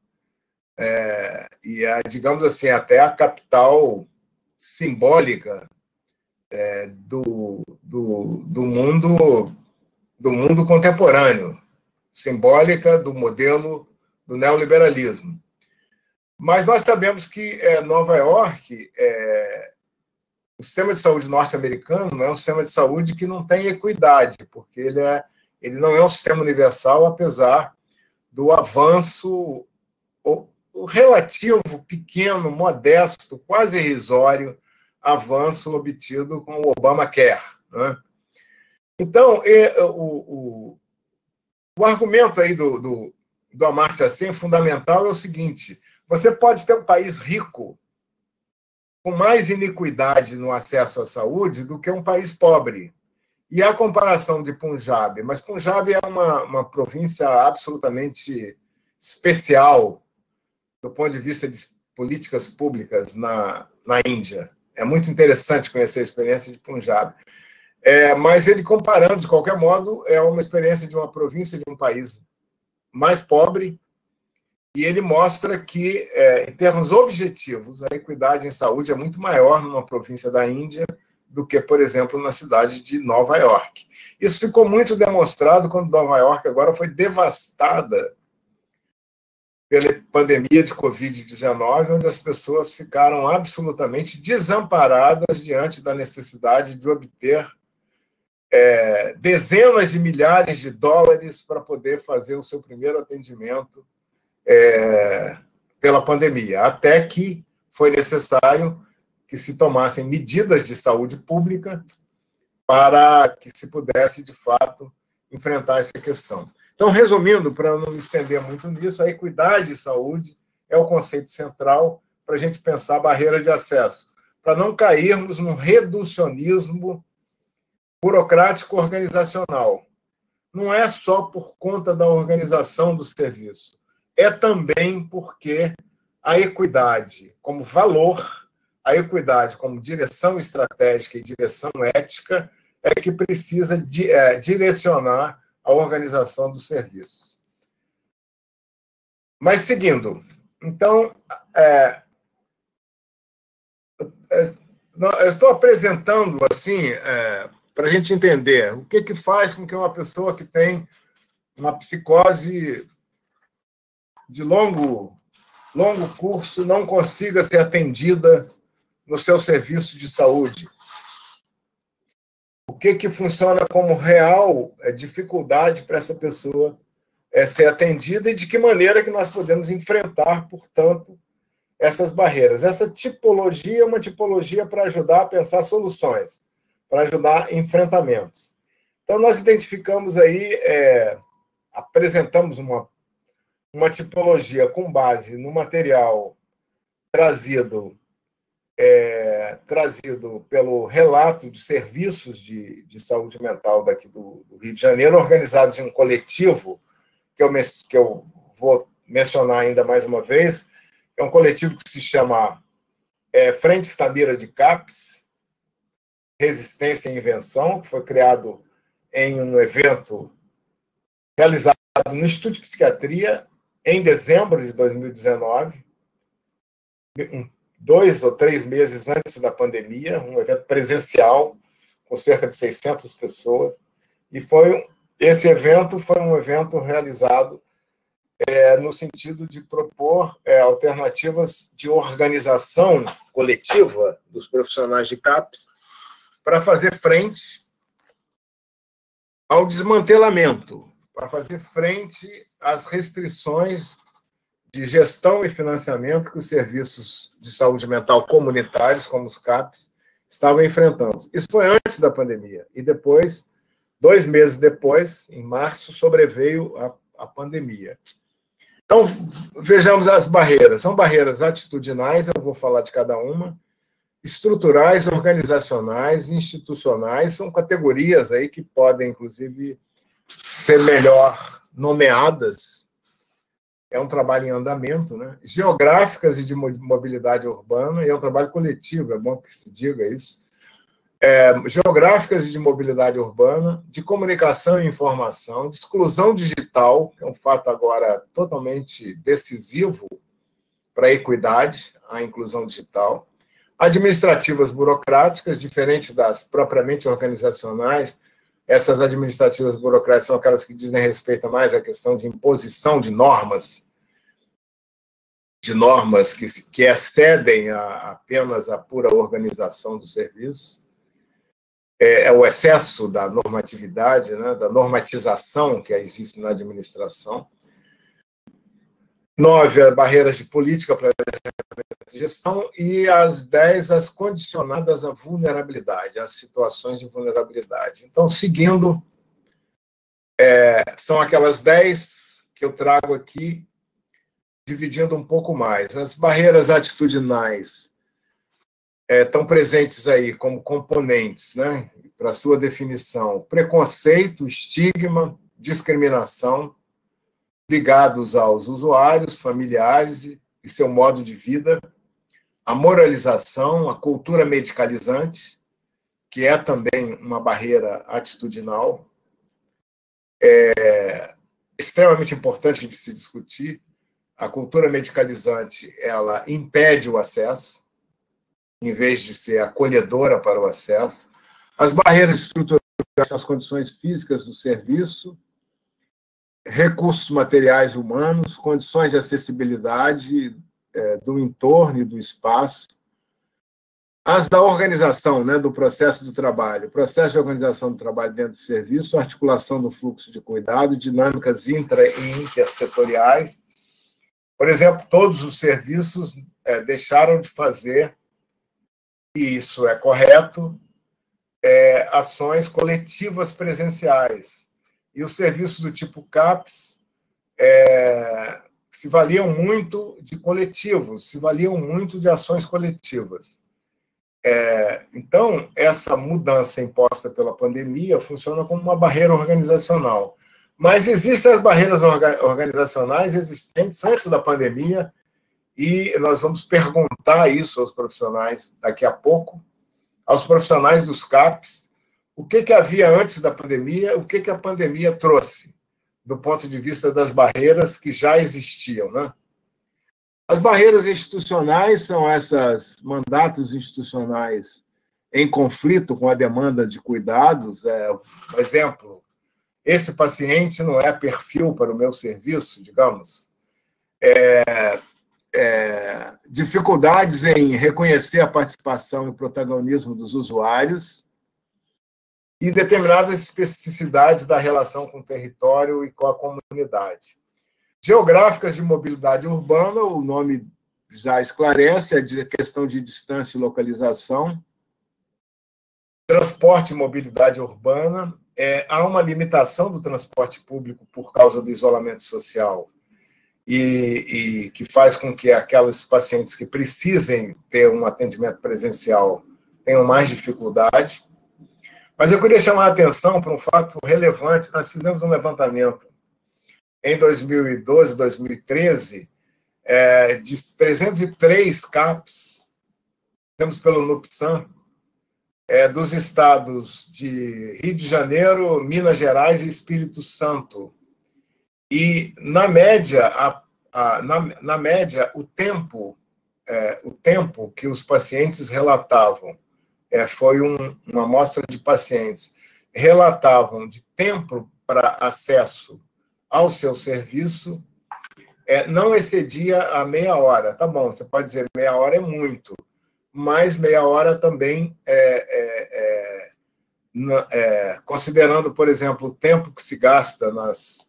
e digamos assim, até a capital simbólica do mundo contemporâneo, simbólica do modelo do neoliberalismo. Mas nós sabemos que Nova York, o sistema de saúde norte-americano é um sistema de saúde que não tem equidade, porque ele não é um sistema universal, apesar do avanço, o relativo, pequeno, modesto, quase irrisório, avanço obtido com o Obamacare, né? Então, o argumento aí do Amartya Sen fundamental é o seguinte: você pode ter um país rico com mais iniquidade no acesso à saúde do que um país pobre. E a comparação de Punjab, mas Punjab é uma província absolutamente especial do ponto de vista de políticas públicas na Índia. É muito interessante conhecer a experiência de Punjab. Mas ele, comparando, de qualquer modo, é uma experiência de uma província de um país mais pobre, e ele mostra que, em termos objetivos, a equidade em saúde é muito maior numa província da Índia do que, por exemplo, na cidade de Nova York. Isso ficou muito demonstrado quando Nova York agora foi devastada pela pandemia de Covid-19, onde as pessoas ficaram absolutamente desamparadas diante da necessidade de obter dezenas de milhares de dólares para poder fazer o seu primeiro atendimento pela pandemia, até que foi necessário que se tomassem medidas de saúde pública para que se pudesse, de fato, enfrentar essa questão. Então, resumindo, para não me estender muito nisso, a equidade e saúde é o conceito central para a gente pensar a barreira de acesso, para não cairmos num reducionismo burocrático organizacional. Não é só por conta da organização do serviço, é também porque a equidade como valor, a equidade como direção estratégica e direção ética é que precisa direcionar a organização dos serviços. Mas, seguindo, então, eu estou apresentando, assim, para a gente entender o que faz com que uma pessoa que tem uma psicose de longo curso não consiga ser atendida no seu serviço de saúde. O que funciona como real dificuldade para essa pessoa ser atendida e de que maneira que nós podemos enfrentar, portanto, essas barreiras. Essa tipologia é uma tipologia para ajudar a pensar soluções, para ajudar em enfrentamentos. Então, nós identificamos aí, apresentamos uma tipologia com base no material trazido pelo relato de serviços de saúde mental daqui do Rio de Janeiro, organizados em um coletivo, que eu vou mencionar ainda mais uma vez. É um coletivo que se chama Frente Stamira de CAPS, Resistência e Invenção, que foi criado em um evento realizado no Instituto de Psiquiatria em dezembro de 2019, 2 ou 3 meses antes da pandemia, um evento presencial com cerca de 600 pessoas. E esse evento foi um evento realizado no sentido de propor alternativas de organização coletiva dos profissionais de CAPS para fazer frente ao desmantelamento, para fazer frente às restrições de gestão e financiamento que os serviços de saúde mental comunitários, como os CAPs, estavam enfrentando. Isso foi antes da pandemia. E depois, 2 meses depois, em março, sobreveio a pandemia. Então, vejamos as barreiras. São barreiras atitudinais, eu vou falar de cada uma, estruturais, organizacionais, institucionais, são categorias aí que podem, inclusive, ser melhor nomeadas. É um trabalho em andamento, né? Geográficas e de mobilidade urbana, e é um trabalho coletivo, é bom que se diga isso. Geográficas e de mobilidade urbana, de comunicação e informação, de exclusão digital, que é um fato agora totalmente decisivo para a equidade, a inclusão digital, administrativas burocráticas, diferente das propriamente organizacionais. Essas administrativas burocráticas são aquelas que dizem respeito mais à questão de imposição de normas que excedem apenas a pura organização do serviço. É o excesso da normatividade, né, da normatização que existe na administração. 9, barreiras de política, planejamento e gestão. E as 10, as condicionadas à vulnerabilidade, as situações de vulnerabilidade. Então, seguindo, são aquelas 10 que eu trago aqui, dividindo um pouco mais. As barreiras atitudinais estão presentes aí como componentes, né, para sua definição: preconceito, estigma, discriminação, ligados aos usuários, familiares e seu modo de vida, a moralização, a cultura medicalizante, que é também uma barreira atitudinal, extremamente importante de se discutir. A cultura medicalizante, ela impede o acesso, em vez de ser acolhedora para o acesso. As barreiras estruturais são as condições físicas do serviço, recursos materiais humanos, condições de acessibilidade do entorno e do espaço, as da organização, né, do processo do trabalho, processo de organização do trabalho dentro do serviço, articulação do fluxo de cuidado, dinâmicas intra e intersetoriais. Por exemplo, todos os serviços deixaram de fazer, e isso é correto, ações coletivas presenciais. E os serviços do tipo CAPES se valiam muito de coletivos, se valiam muito de ações coletivas. Então, essa mudança imposta pela pandemia funciona como uma barreira organizacional. Mas existem as barreiras organizacionais existentes antes da pandemia, e nós vamos perguntar isso aos profissionais daqui a pouco, aos profissionais dos CAPES, o que havia antes da pandemia, o que a pandemia trouxe, do ponto de vista das barreiras que já existiam, né? As barreiras institucionais são esses mandatos institucionais em conflito com a demanda de cuidados. Por exemplo, esse paciente não é perfil para o meu serviço, digamos. Dificuldades em reconhecer a participação e o protagonismo dos usuários e determinadas especificidades da relação com o território e com a comunidade. Geográficas de mobilidade urbana, o nome já esclarece, a questão de distância e localização. Transporte e mobilidade urbana, há uma limitação do transporte público por causa do isolamento social e que faz com que aqueles pacientes que precisem ter um atendimento presencial tenham mais dificuldade. Mas eu queria chamar a atenção para um fato relevante. Nós fizemos um levantamento em 2012, 2013, de 303 CAPs, temos pelo NUPSAM, dos estados de Rio de Janeiro, Minas Gerais e Espírito Santo. E, na média, o tempo que os pacientes relatavam, foi uma amostra de pacientes, relatavam de tempo para acesso ao seu serviço, não excedia a meia hora. Tá bom, você pode dizer meia hora é muito, mas meia hora também considerando, por exemplo, o tempo que se gasta nas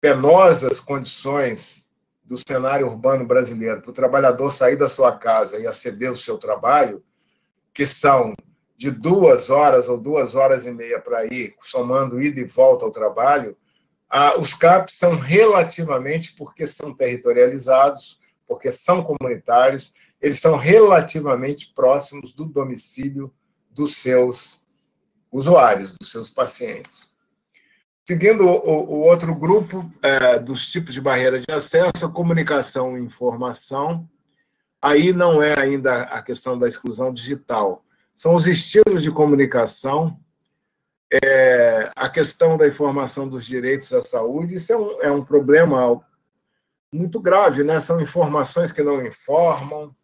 penosas condições do cenário urbano brasileiro, para o trabalhador sair da sua casa e aceder ao seu trabalho, que são de 2 horas ou 2 horas e meia para ir, somando ida e volta ao trabalho, os CAPs são relativamente, porque são territorializados, porque são comunitários, eles são relativamente próximos do domicílio dos seus usuários, dos seus pacientes. Seguindo o outro grupo dos tipos de barreira de acesso, a comunicação e informação, aí não é ainda a questão da exclusão digital, são os estilos de comunicação, a questão da informação dos direitos à saúde. Isso é um problema muito grave, né? São informações que não informam,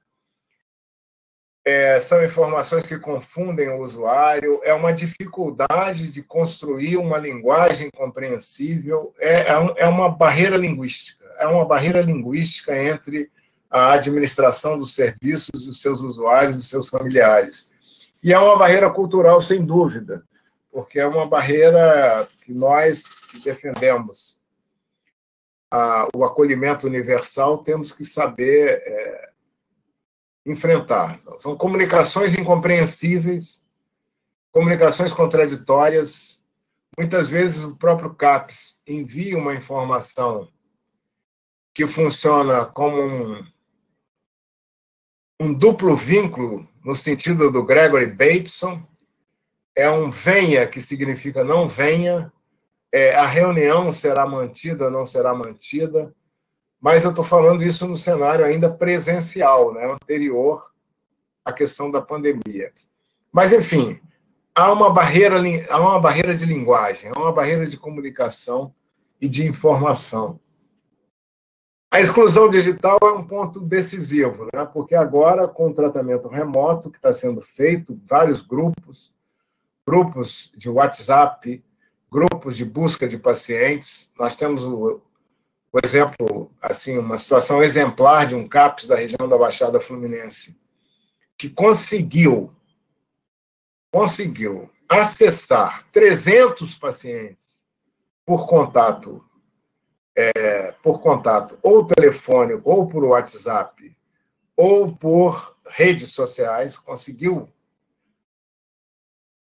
são informações que confundem o usuário, é uma dificuldade de construir uma linguagem compreensível, é uma barreira linguística, entre a administração dos serviços, os seus usuários, os seus familiares. E é uma barreira cultural, sem dúvida, porque é uma barreira que nós que defendemos o acolhimento universal temos que saber enfrentar. São comunicações incompreensíveis, comunicações contraditórias. Muitas vezes o próprio CAPES envia uma informação que funciona como um duplo vínculo, no sentido do Gregory Bateson, um venha, que significa não venha, a reunião será mantida ou não será mantida, mas eu estou falando isso no cenário ainda presencial, né, anterior à questão da pandemia. Mas, enfim, há uma barreira de linguagem, há uma barreira de comunicação e de informação. A exclusão digital é um ponto decisivo, né? Porque agora, com o tratamento remoto que está sendo feito, vários grupos, grupos de WhatsApp, grupos de busca de pacientes. Nós temos o exemplo, assim, uma situação exemplar de um CAPS da região da Baixada Fluminense, que conseguiu acessar 300 pacientes por contato ou telefônico, ou por WhatsApp, ou por redes sociais, conseguiu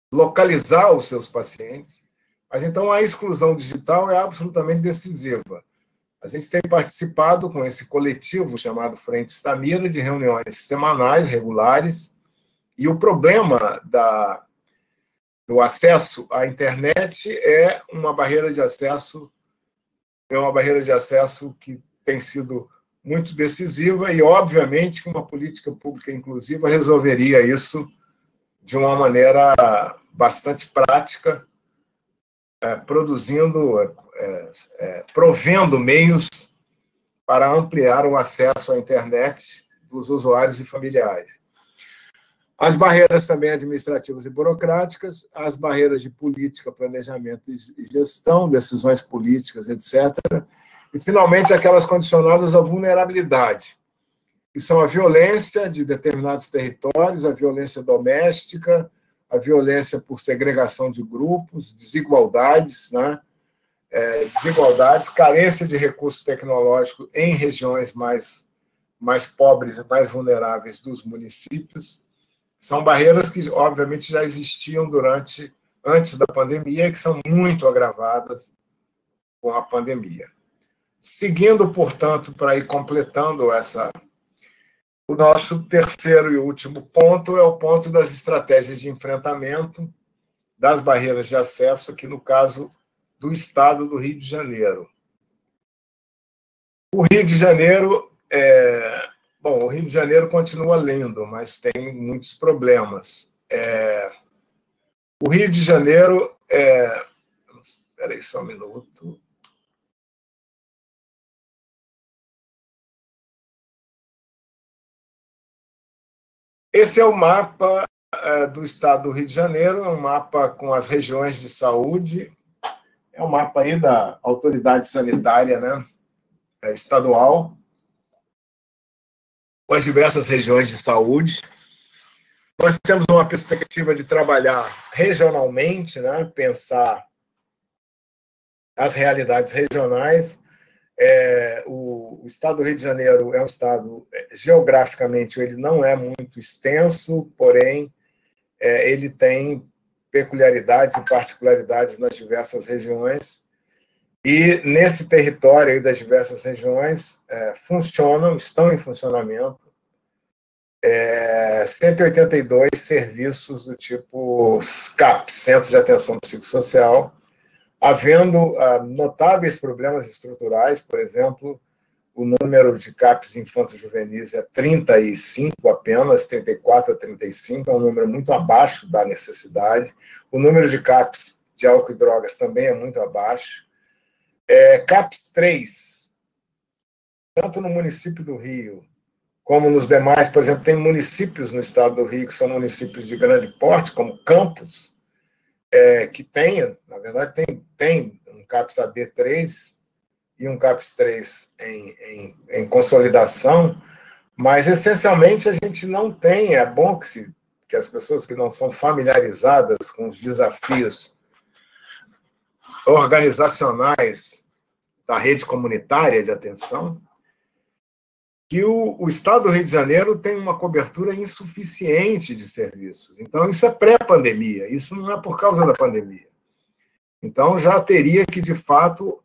localizar os seus pacientes. Mas, então, a exclusão digital é absolutamente decisiva. A gente tem participado com esse coletivo chamado Frente Stamira de reuniões semanais, regulares, e o problema do acesso à internet é uma barreira de acesso que tem sido muito decisiva e, obviamente, que uma política pública inclusiva resolveria isso de uma maneira bastante prática, provendo meios para ampliar o acesso à internet dos usuários e familiares. As barreiras também administrativas e burocráticas, as barreiras de política, planejamento e gestão, decisões políticas, etc. E, finalmente, aquelas condicionadas à vulnerabilidade, que são a violência de determinados territórios, a violência doméstica, a violência por segregação de grupos, desigualdades, né? Desigualdades, carência de recurso tecnológico em regiões mais pobres e mais vulneráveis dos municípios. São barreiras que, obviamente, já existiam antes da pandemia e que são muito agravadas com a pandemia. Seguindo, portanto, para ir completando o nosso terceiro e último ponto é o ponto das estratégias de enfrentamento das barreiras de acesso, aqui no caso do estado do Rio de Janeiro. O Rio de Janeiro o Rio de Janeiro continua lindo, mas tem muitos problemas. O Rio de Janeiro... Espera aí só um minuto. Esse é o mapa do estado do Rio de Janeiro, é um mapa com as regiões de saúde, é um mapa aí da autoridade sanitária, né, estadual, com as diversas regiões de saúde. Nós temos uma perspectiva de trabalhar regionalmente, né, pensar as realidades regionais. O estado do Rio de Janeiro é um estado, geograficamente, ele não é muito extenso, porém, ele tem peculiaridades e particularidades nas diversas regiões, e nesse território aí das diversas regiões estão em funcionamento 182 serviços do tipo CAPS, Centro de Atenção Psicossocial, havendo notáveis problemas estruturais. Por exemplo, o número de CAPS infanto-juvenis é 35 apenas, 34 a 35, é um número muito abaixo da necessidade. O número de CAPS de álcool e drogas também é muito abaixo. CAPS 3, tanto no município do Rio, como nos demais, por exemplo, tem municípios no estado do Rio que são municípios de grande porte, como Campos, que na verdade, tem um CAPS AD3 e um CAPS 3 em consolidação, mas, essencialmente, a gente não tem. É bom que as pessoas que não são familiarizadas com os desafios organizacionais da rede comunitária de atenção, que o estado do Rio de Janeiro tem uma cobertura insuficiente de serviços. Então, isso é pré-pandemia, isso não é por causa da pandemia. Então, já teria que, de fato,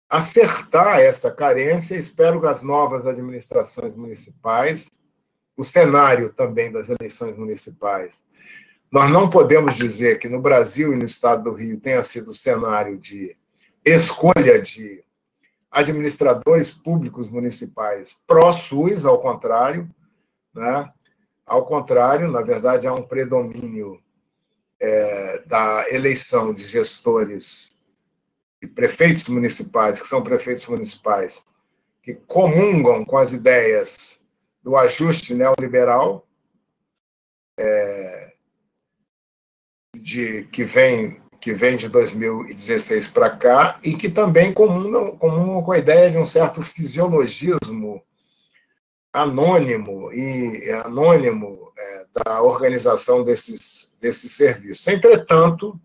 acertar essa carência. Espero que as novas administrações municipais, o cenário também das eleições municipais, nós não podemos dizer que no Brasil e no estado do Rio tenha sido o cenário de escolha de administradores públicos municipais pró-SUS, ao contrário, né? Ao contrário, na verdade, há um predomínio da eleição de gestores e prefeitos municipais, que são prefeitos municipais, que comungam com as ideias do ajuste neoliberal, que vem de 2016 para cá e que também comunam com a ideia de um certo fisiologismo anônimo da organização desses serviços. Entretanto,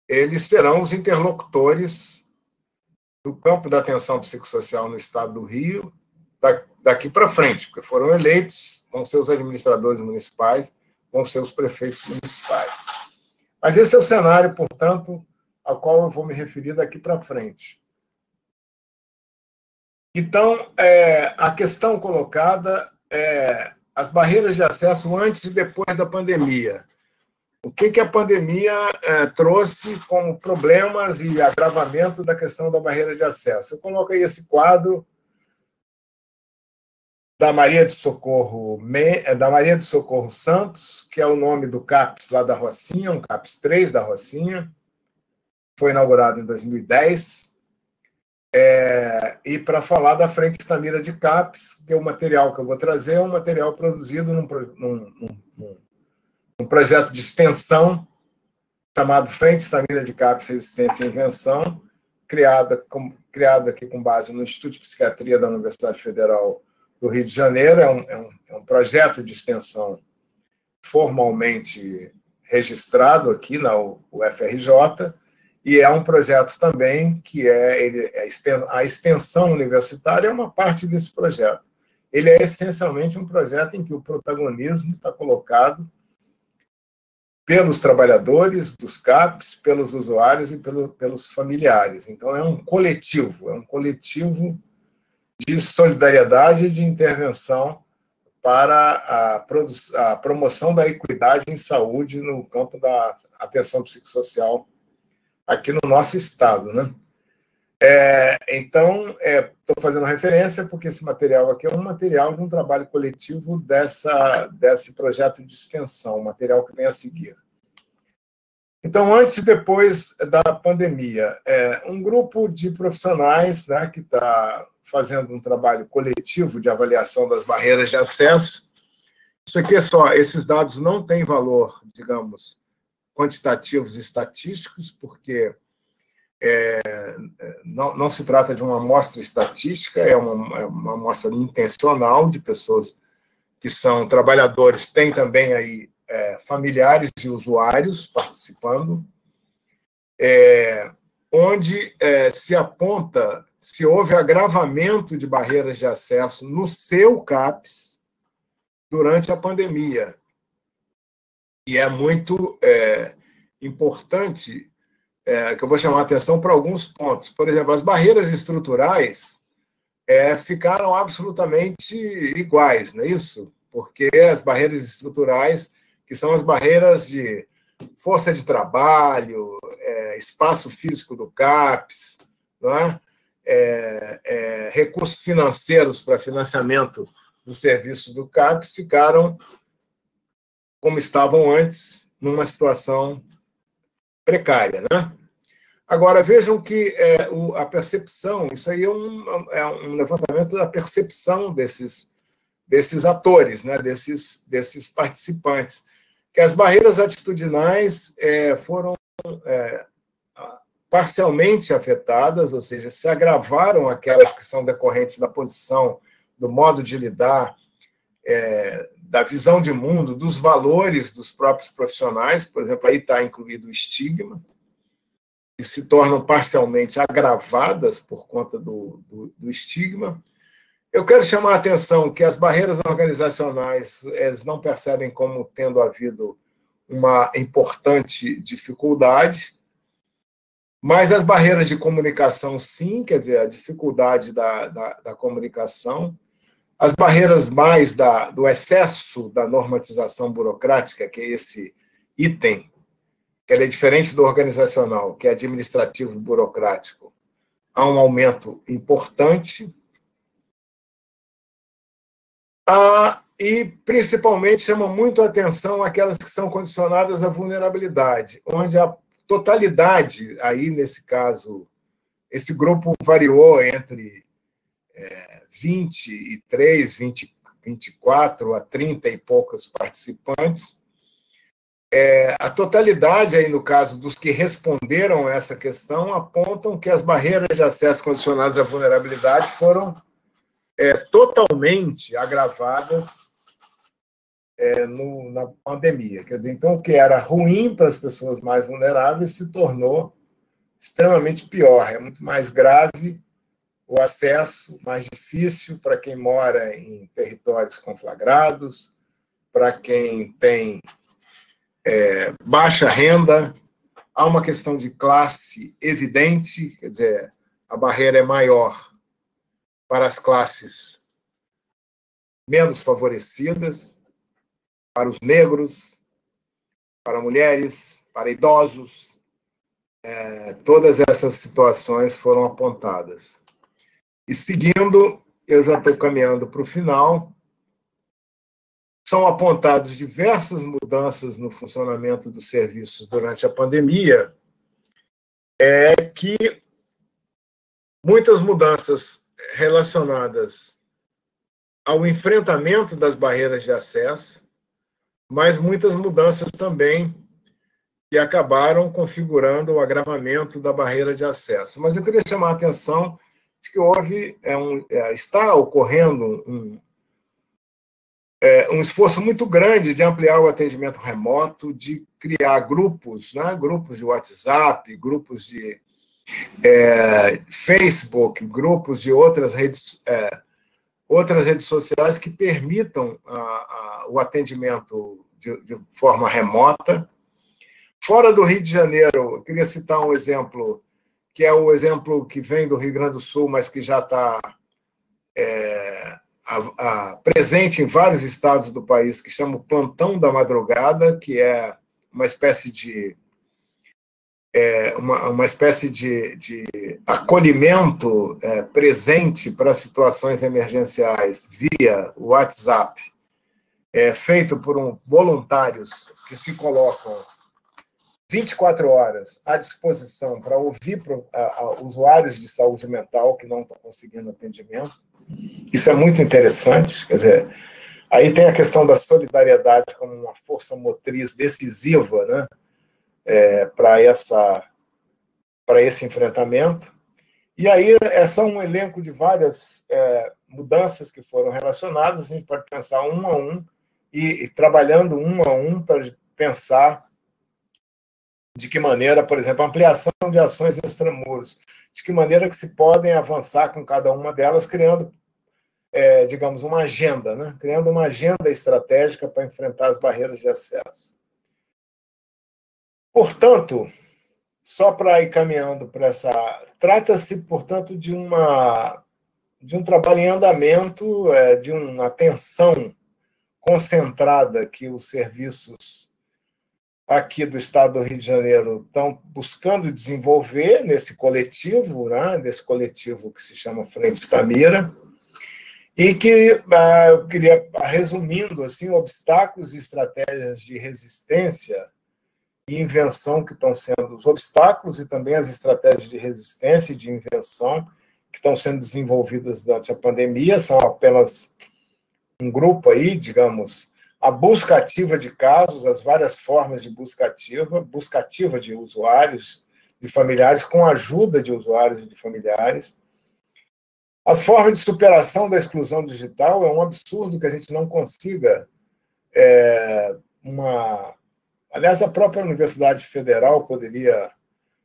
eles serão os interlocutores do campo da atenção psicossocial no Estado do Rio daqui para frente, porque foram eleitos, vão ser os administradores municipais, vão ser os prefeitos municipais. Mas esse é o cenário, portanto, ao qual eu vou me referir daqui para frente. Então, a questão colocada é as barreiras de acesso antes e depois da pandemia. O que a pandemia trouxe como problemas e agravamento da questão da barreira de acesso? Eu coloco aí esse quadro da Maria de Socorro Santos, que é o nome do CAPS lá da Rocinha, um CAPS 3 da Rocinha, foi inaugurado em 2010, e para falar da Frente Estamira de CAPS, que é o material que eu vou trazer, é um material produzido num projeto de extensão chamado Frente Estamira de CAPS, Resistência e Invenção, criada aqui com base no Instituto de Psiquiatria da Universidade Federal do Rio de Janeiro. É um projeto de extensão formalmente registrado aqui na UFRJ, e é um projeto também que a extensão universitária é uma parte desse projeto. Ele é essencialmente um projeto em que o protagonismo está colocado pelos trabalhadores dos CAPs, pelos usuários e pelos familiares. Então, é um coletivo de solidariedade e de intervenção para a promoção da equidade em saúde no campo da atenção psicossocial aqui no nosso estado, né? Então, estou fazendo referência porque esse material aqui é um material de um trabalho coletivo desse projeto de extensão, o material que vem a seguir. Então, antes e depois da pandemia, um grupo de profissionais, né, que está fazendo um trabalho coletivo de avaliação das barreiras de acesso. Isso aqui esses dados não têm valor, digamos, quantitativos e estatísticos, porque não se trata de uma amostra estatística, é uma amostra intencional de pessoas que são trabalhadores, tem também aí familiares e usuários participando, onde se aponta se houve agravamento de barreiras de acesso no seu CAPS durante a pandemia. E é muito importante que eu vou chamar a atenção para alguns pontos. Por exemplo, as barreiras estruturais ficaram absolutamente iguais, não é isso? Porque as barreiras estruturais, que são as barreiras de força de trabalho, espaço físico do CAPS, não é? Recursos financeiros para financiamento dos serviços do CAPS ficaram como estavam antes, numa situação precária, né? Agora, vejam que a percepção, isso aí é um levantamento da percepção desses atores, né? desses participantes, que as barreiras atitudinais foram parcialmente afetadas, ou seja, se agravaram aquelas que são decorrentes da posição, do modo de lidar, da visão de mundo, dos valores dos próprios profissionais. Por exemplo, aí está incluído o estigma, que se tornam parcialmente agravadas por conta do estigma. Eu quero chamar a atenção que as barreiras organizacionais, eles não percebem como tendo havido uma importante dificuldade, mas as barreiras de comunicação, sim, quer dizer, a dificuldade da comunicação, as barreiras mais do excesso da normatização burocrática, que é esse item, que ele é diferente do organizacional, que é administrativo burocrático, há um aumento importante. E, principalmente, chama muito a atenção aquelas que são condicionadas à vulnerabilidade, onde a totalidade, aí, nesse caso, esse grupo variou entre 23, 24 a 30 e poucos participantes, A totalidade, aí, no caso dos que responderam a essa questão, apontam que as barreiras de acesso condicionadas à vulnerabilidade foram totalmente agravadas na pandemia. Quer dizer, então, o que era ruim para as pessoas mais vulneráveis se tornou extremamente pior. É muito mais grave o acesso, mais difícil para quem mora em territórios conflagrados, para quem tem baixa renda. Há uma questão de classe evidente, quer dizer, a barreira é maior para as classes menos favorecidas, para os negros, para mulheres, para idosos. Todas essas situações foram apontadas. E seguindo, eu já estou caminhando para o final, são apontadas diversas mudanças no funcionamento dos serviços durante a pandemia, que muitas mudanças relacionadas ao enfrentamento das barreiras de acesso, mas muitas mudanças também que acabaram configurando o agravamento da barreira de acesso. Mas eu queria chamar a atenção de que está ocorrendo um esforço muito grande de ampliar o atendimento remoto, de criar grupos, grupos de WhatsApp, grupos de Facebook, grupos de outras redes sociais que permitam o atendimento de forma remota. Fora do Rio de Janeiro, eu queria citar um exemplo, que é o exemplo que vem do Rio Grande do Sul, mas que já está presente em vários estados do país, que chama o Plantão da Madrugada, que é uma espécie de acolhimento presente para situações emergenciais via WhatsApp, feito por voluntários que se colocam 24 horas à disposição para ouvir usuários de saúde mental que não estão conseguindo atendimento. Isso é muito interessante. Quer dizer, aí tem a questão da solidariedade como uma força motriz decisiva, para esse enfrentamento. E aí é só um elenco de várias mudanças que foram relacionadas. A gente pode pensar um a um e trabalhando um a um para pensar de que maneira, por exemplo, a ampliação de ações extramuros, de que maneira que se podem avançar com cada uma delas, criando, digamos, uma agenda, criando uma agenda estratégica para enfrentar as barreiras de acesso. Portanto, só para ir caminhando para essa... Trata-se, portanto, de um trabalho em andamento, de uma atenção concentrada que os serviços aqui do Estado do Rio de Janeiro estão buscando desenvolver nesse coletivo, nesse coletivo que se chama Frente Stamira, e que eu queria, resumindo, assim, obstáculos e estratégias de resistência e invenção que estão sendo os obstáculos e também as estratégias de resistência e de invenção que estão sendo desenvolvidas durante a pandemia. São apenas um grupo aí, digamos, a busca ativa de casos, as várias formas de busca ativa de usuários, de familiares, com a ajuda de usuários e de familiares. As formas de superação da exclusão digital. É um absurdo que a gente não consiga Aliás, a própria Universidade Federal poderia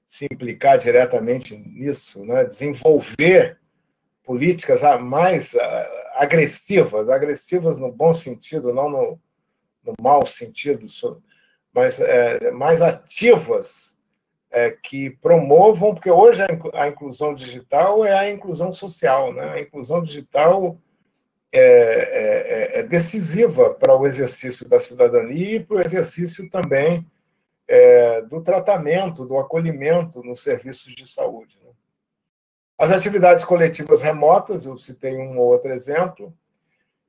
se implicar diretamente nisso, desenvolver políticas mais agressivas no bom sentido, não no mau sentido, mas mais ativas, que promovam, porque hoje a inclusão digital é a inclusão social, A inclusão digital é decisiva para o exercício da cidadania e para o exercício também do tratamento, do acolhimento nos serviços de saúde. As atividades coletivas remotas, eu citei um ou outro exemplo.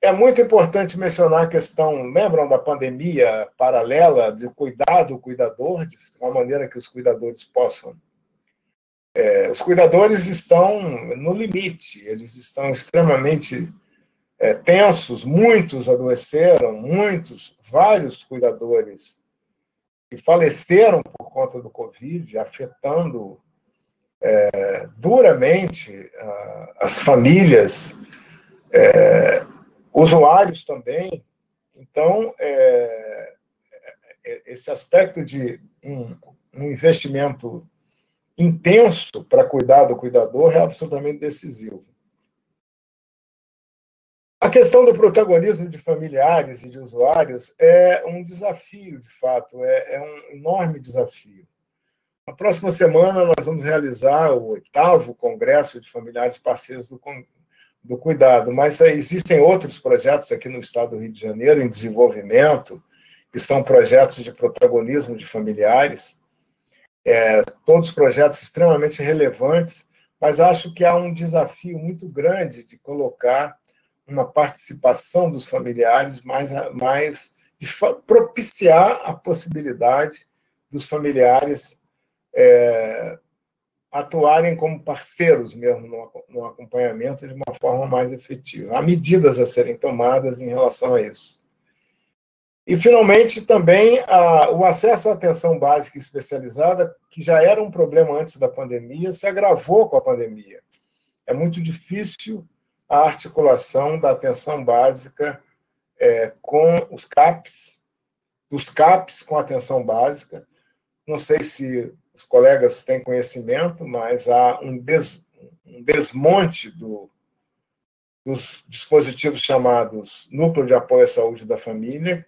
É muito importante mencionar a questão, lembram da pandemia paralela, do cuidador, de uma maneira que os cuidadores possam... os cuidadores estão no limite, eles estão extremamente tensos, muitos adoeceram, vários cuidadores que faleceram por conta do Covid, afetando duramente as famílias, usuários também. Então, esse aspecto de um investimento intenso para cuidar do cuidador é absolutamente decisivo. A questão do protagonismo de familiares e de usuários é um desafio, de fato, é um enorme desafio. Na próxima semana, nós vamos realizar o 8º Congresso de Familiares Parceiros do Cuidado, mas existem outros projetos aqui no estado do Rio de Janeiro em desenvolvimento, que são projetos de protagonismo de familiares, todos projetos extremamente relevantes, mas acho que há um desafio muito grande de colocar uma participação dos familiares, de propiciar a possibilidade dos familiares atuarem como parceiros mesmo no acompanhamento de uma forma mais efetiva. Há medidas a serem tomadas em relação a isso. E, finalmente, também o acesso à atenção básica especializada, que já era um problema antes da pandemia, se agravou com a pandemia. É muito difícil a articulação da atenção básica com os CAPs, dos CAPs com a atenção básica. Não sei se os colegas têm conhecimento, mas há um desmonte dos dispositivos chamados Núcleo de Apoio à Saúde da Família,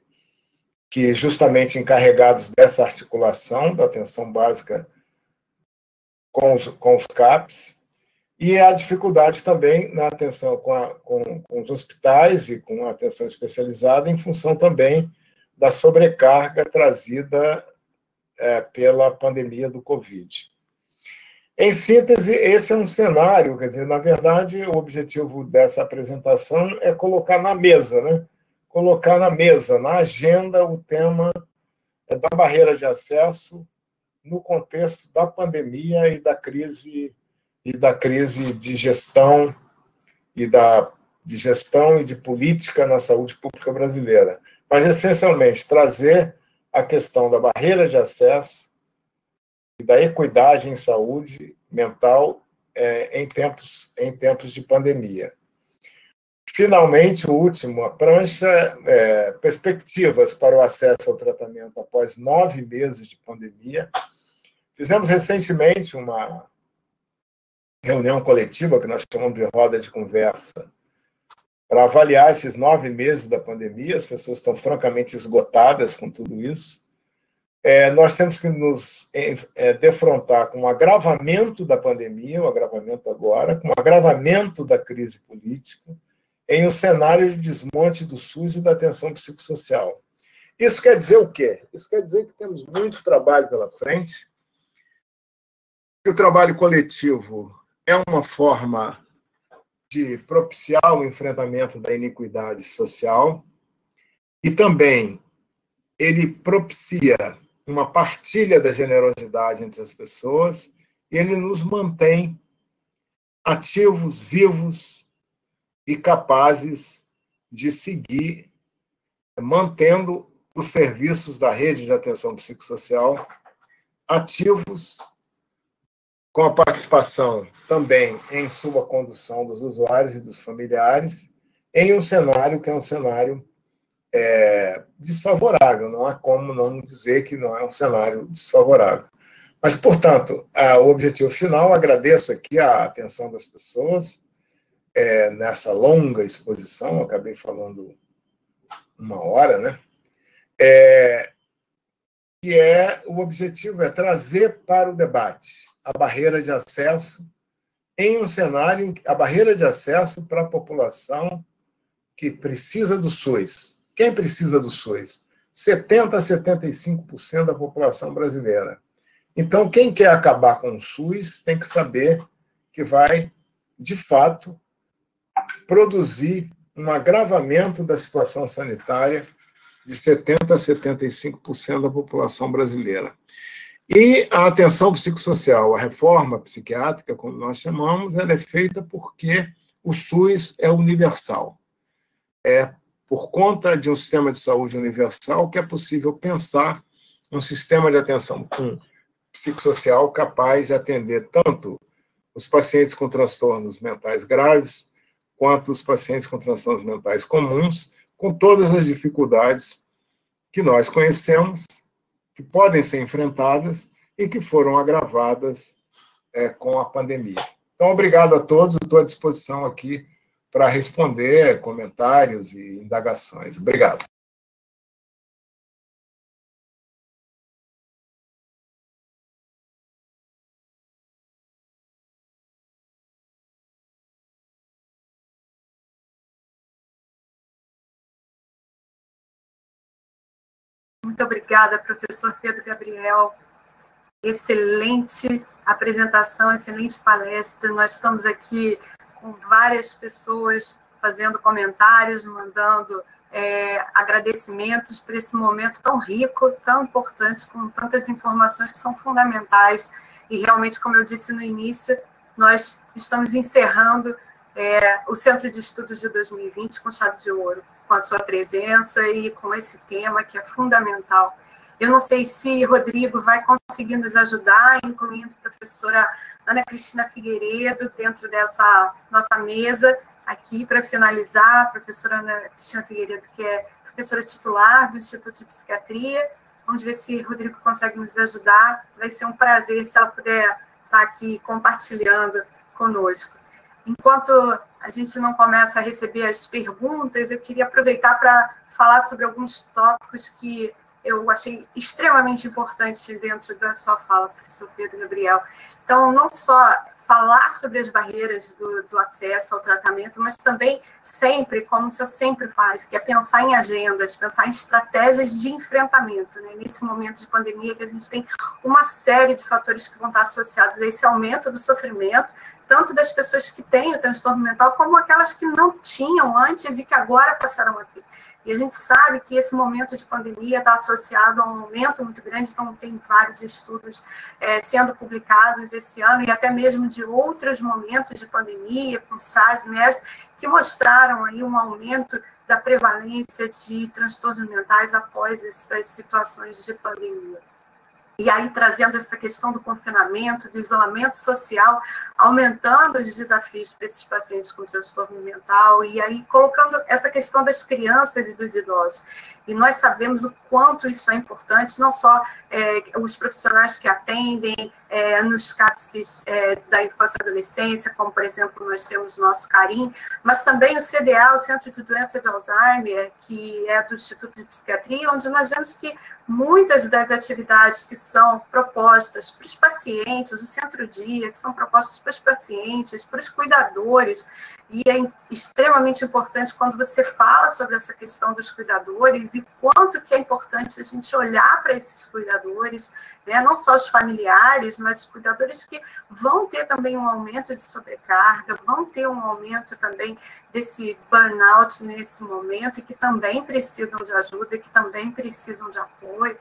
que justamente encarregados dessa articulação da atenção básica com os CAPs, e a dificuldade também na atenção com os hospitais e com a atenção especializada, em função também da sobrecarga trazida pela pandemia do Covid. Em síntese, esse é um cenário, quer dizer, na verdade, o objetivo dessa apresentação é colocar na mesa, né? Colocar na mesa, na agenda, o tema da barreira de acesso no contexto da pandemia e da crise de gestão e de política na saúde pública brasileira. Mas, essencialmente, trazer a questão da barreira de acesso e da equidade em saúde mental em tempos de pandemia. Finalmente, o último, a prancha, perspectivas para o acesso ao tratamento após 9 meses de pandemia. Fizemos recentemente uma reunião coletiva, que nós chamamos de roda de conversa, para avaliar esses 9 meses da pandemia. As pessoas estão francamente esgotadas com tudo isso. Nós temos que nos defrontar com o agravamento da pandemia, o agravamento agora, com o agravamento da crise política, em um cenário de desmonte do SUS e da atenção psicossocial. Isso quer dizer o quê? Isso quer dizer que temos muito trabalho pela frente, que o trabalho coletivo é uma forma de propiciar o enfrentamento da iniquidade social e também ele propicia uma partilha da generosidade entre as pessoas e ele nos mantém ativos, vivos e capazes de seguir mantendo os serviços da rede de atenção psicossocial ativos, com a participação também em sua condução dos usuários e dos familiares, em um cenário que é um cenário desfavorável. Não há como não dizer que não é um cenário desfavorável. Mas, portanto, o objetivo final, agradeço aqui a atenção das pessoas nessa longa exposição, acabei falando 1 hora, né? O objetivo é trazer para o debate a barreira de acesso em um cenário em que a barreira de acesso para a população que precisa do SUS. Quem precisa do SUS? 70% a 75% da população brasileira. Então, quem quer acabar com o SUS tem que saber que vai, de fato, produzir um agravamento da situação sanitária de 70% a 75% da população brasileira. E a atenção psicossocial, a reforma psiquiátrica, como nós chamamos, ela é feita porque o SUS é universal. É por conta de um sistema de saúde universal que é possível pensar um sistema de atenção psicossocial capaz de atender tanto os pacientes com transtornos mentais graves, quanto os pacientes com transtornos mentais comuns, com todas as dificuldades que nós conhecemos, que podem ser enfrentadas e que foram agravadas com a pandemia. Então, obrigado a todos, estou à disposição aqui para responder comentários e indagações. Obrigado. Muito obrigada, professor Pedro Gabriel. Excelente apresentação, excelente palestra. Nós estamos aqui com várias pessoas fazendo comentários, mandando agradecimentos por esse momento tão rico, tão importante, com tantas informações que são fundamentais. E realmente, como eu disse no início, nós estamos encerrando o Centro de Estudos de 2020 com chave de ouro, com a sua presença e com esse tema que é fundamental. Eu não sei se Rodrigo vai conseguir nos ajudar, incluindo a professora Ana Cristina Figueiredo, dentro dessa nossa mesa aqui, para finalizar. A professora Ana Cristina Figueiredo, que é professora titular do Instituto de Psiquiatria. Vamos ver se Rodrigo consegue nos ajudar. Vai ser um prazer se ela puder estar aqui compartilhando conosco. Enquanto a gente não começa a receber as perguntas, eu queria aproveitar para falar sobre alguns tópicos que eu achei extremamente importante dentro da sua fala, professor Pedro Gabriel. Então, não só falar sobre as barreiras do acesso ao tratamento, mas também sempre, como o senhor sempre faz, que é pensar em agendas, pensar em estratégias de enfrentamento, né? Nesse momento de pandemia que a gente tem uma série de fatores que vão estar associados a esse aumento do sofrimento, tanto das pessoas que têm o transtorno mental, como aquelas que não tinham antes e que agora passaram a ter. E a gente sabe que esse momento de pandemia está associado a um aumento muito grande, então tem vários estudos sendo publicados esse ano, e até mesmo de outros momentos de pandemia, com SARS, MERS, que mostraram aí um aumento da prevalência de transtornos mentais após essas situações de pandemia. E aí, trazendo essa questão do confinamento, do isolamento social, aumentando os desafios para esses pacientes com transtorno mental, e aí colocando essa questão das crianças e dos idosos. E nós sabemos o quanto isso é importante, não só os profissionais que atendem nos CAPS da infância e adolescência, como, por exemplo, nós temos o nosso CARIM, mas também o CDA, o Centro de Doença de Alzheimer, que é do Instituto de Psiquiatria, onde nós vemos que muitas das atividades que são propostas para os pacientes, o centro-dia, que são propostas para os pacientes, para os cuidadores, e é extremamente importante quando você fala sobre essa questão dos cuidadores e quanto que é importante a gente olhar para esses cuidadores, né? Não só os familiares, mas os cuidadores que vão ter também um aumento de sobrecarga, vão ter um aumento também desse burnout nesse momento e que também precisam de ajuda, que também precisam de apoio.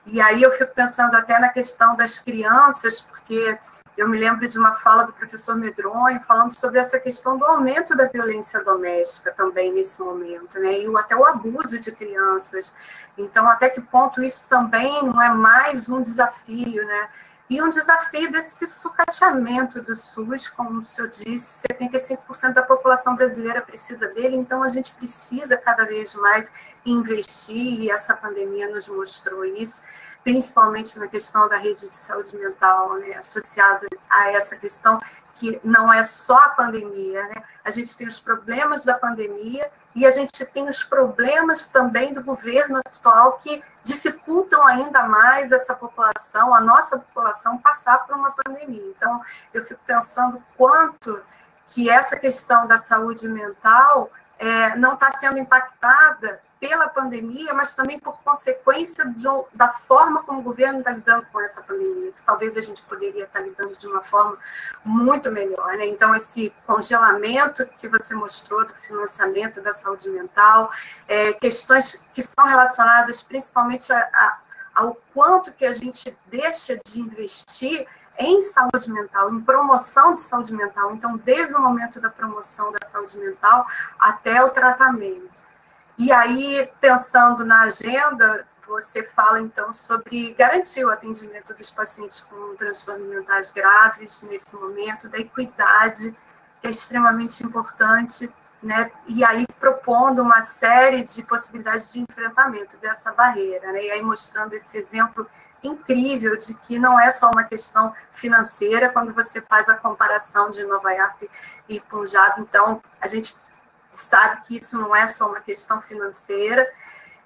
E aí eu fico pensando até na questão das crianças, porque eu me lembro de uma fala do professor Medronho falando sobre essa questão do aumento da violência doméstica também nesse momento, né? E até o abuso de crianças. Então, até que ponto isso também não é mais um desafio, né? E um desafio desse sucateamento do SUS, como o senhor disse, 75% da população brasileira precisa dele, então a gente precisa cada vez mais investir, e essa pandemia nos mostrou isso, principalmente na questão da rede de saúde mental, né, associada a essa questão que não é só a pandemia, né? A gente tem os problemas da pandemia e a gente tem os problemas também do governo atual que dificultam ainda mais essa população, a nossa população, passar por uma pandemia. Então, eu fico pensando quanto que essa questão da saúde mental não está sendo impactada pela pandemia, mas também por consequência da forma como o governo está lidando com essa pandemia, que talvez a gente poderia estar lidando de uma forma muito melhor, né? Então, esse congelamento que você mostrou do financiamento da saúde mental, questões que são relacionadas principalmente ao quanto que a gente deixa de investir em saúde mental, em promoção de saúde mental, então, desde o momento da promoção da saúde mental até o tratamento. E aí, pensando na agenda, você fala, então, sobre garantir o atendimento dos pacientes com transtornos mentais graves nesse momento, da equidade, que é extremamente importante, né? E aí propondo uma série de possibilidades de enfrentamento dessa barreira, né? E aí mostrando esse exemplo incrível de que não é só uma questão financeira quando você faz a comparação de Nova York e Punjab. Então, a gente sabe que isso não é só uma questão financeira.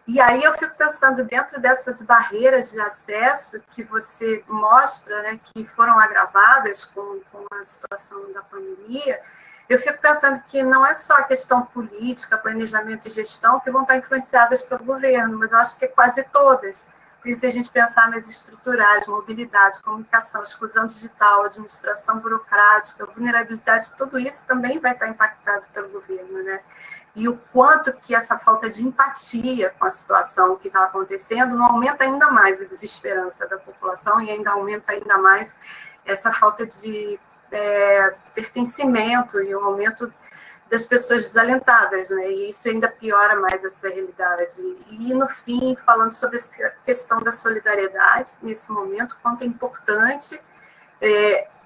E aí eu fico pensando, dentro dessas barreiras de acesso que você mostra, né, que foram agravadas com a situação da pandemia, eu fico pensando que não é só a questão política, planejamento e gestão que vão estar influenciadas pelo governo, mas eu acho que é quase todas. Porque se a gente pensar nas estruturais, mobilidade, comunicação, exclusão digital, administração burocrática, vulnerabilidade, tudo isso também vai estar impactado pelo governo, né? E o quanto que essa falta de empatia com a situação que está acontecendo não aumenta ainda mais a desesperança da população e ainda aumenta ainda mais essa falta de pertencimento e o aumento das pessoas desalentadas, né? E isso ainda piora mais essa realidade. E, no fim, falando sobre essa questão da solidariedade, nesse momento, quanto é importante,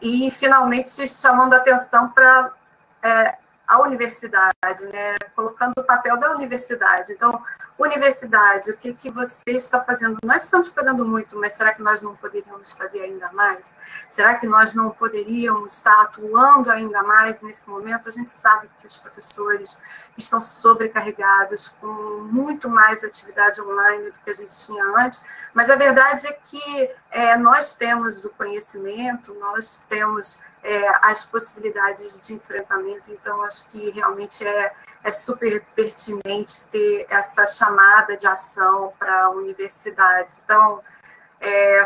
e, finalmente, chamando a atenção para a universidade, né? Colocando o papel da universidade. Então, universidade, o que você está fazendo? Nós estamos fazendo muito, mas será que nós não poderíamos fazer ainda mais? Será que nós não poderíamos estar atuando ainda mais nesse momento? A gente sabe que os professores estão sobrecarregados com muito mais atividade online do que a gente tinha antes, mas a verdade é que nós temos o conhecimento, nós temos as possibilidades de enfrentamento, então acho que realmente é super pertinente ter essa chamada de ação para a universidade. Então,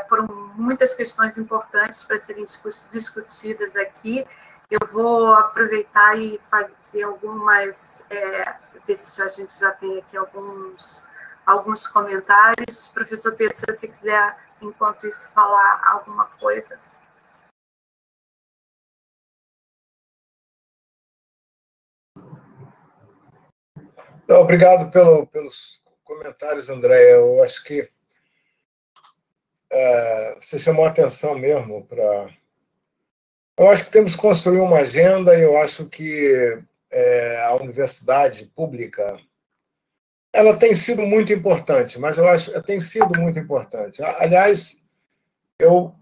foram muitas questões importantes para serem discutidas aqui. Eu vou aproveitar e fazer algumas, ver se a gente já tem aqui alguns comentários. Professor Pedro, se você quiser, enquanto isso, falar alguma coisa. Obrigado pelos comentários, Andréia. Eu acho que você chamou a atenção mesmo para... Eu acho que temos que construir uma agenda e eu acho que a universidade pública ela tem sido muito importante, mas eu acho que tem sido muito importante. Aliás, eu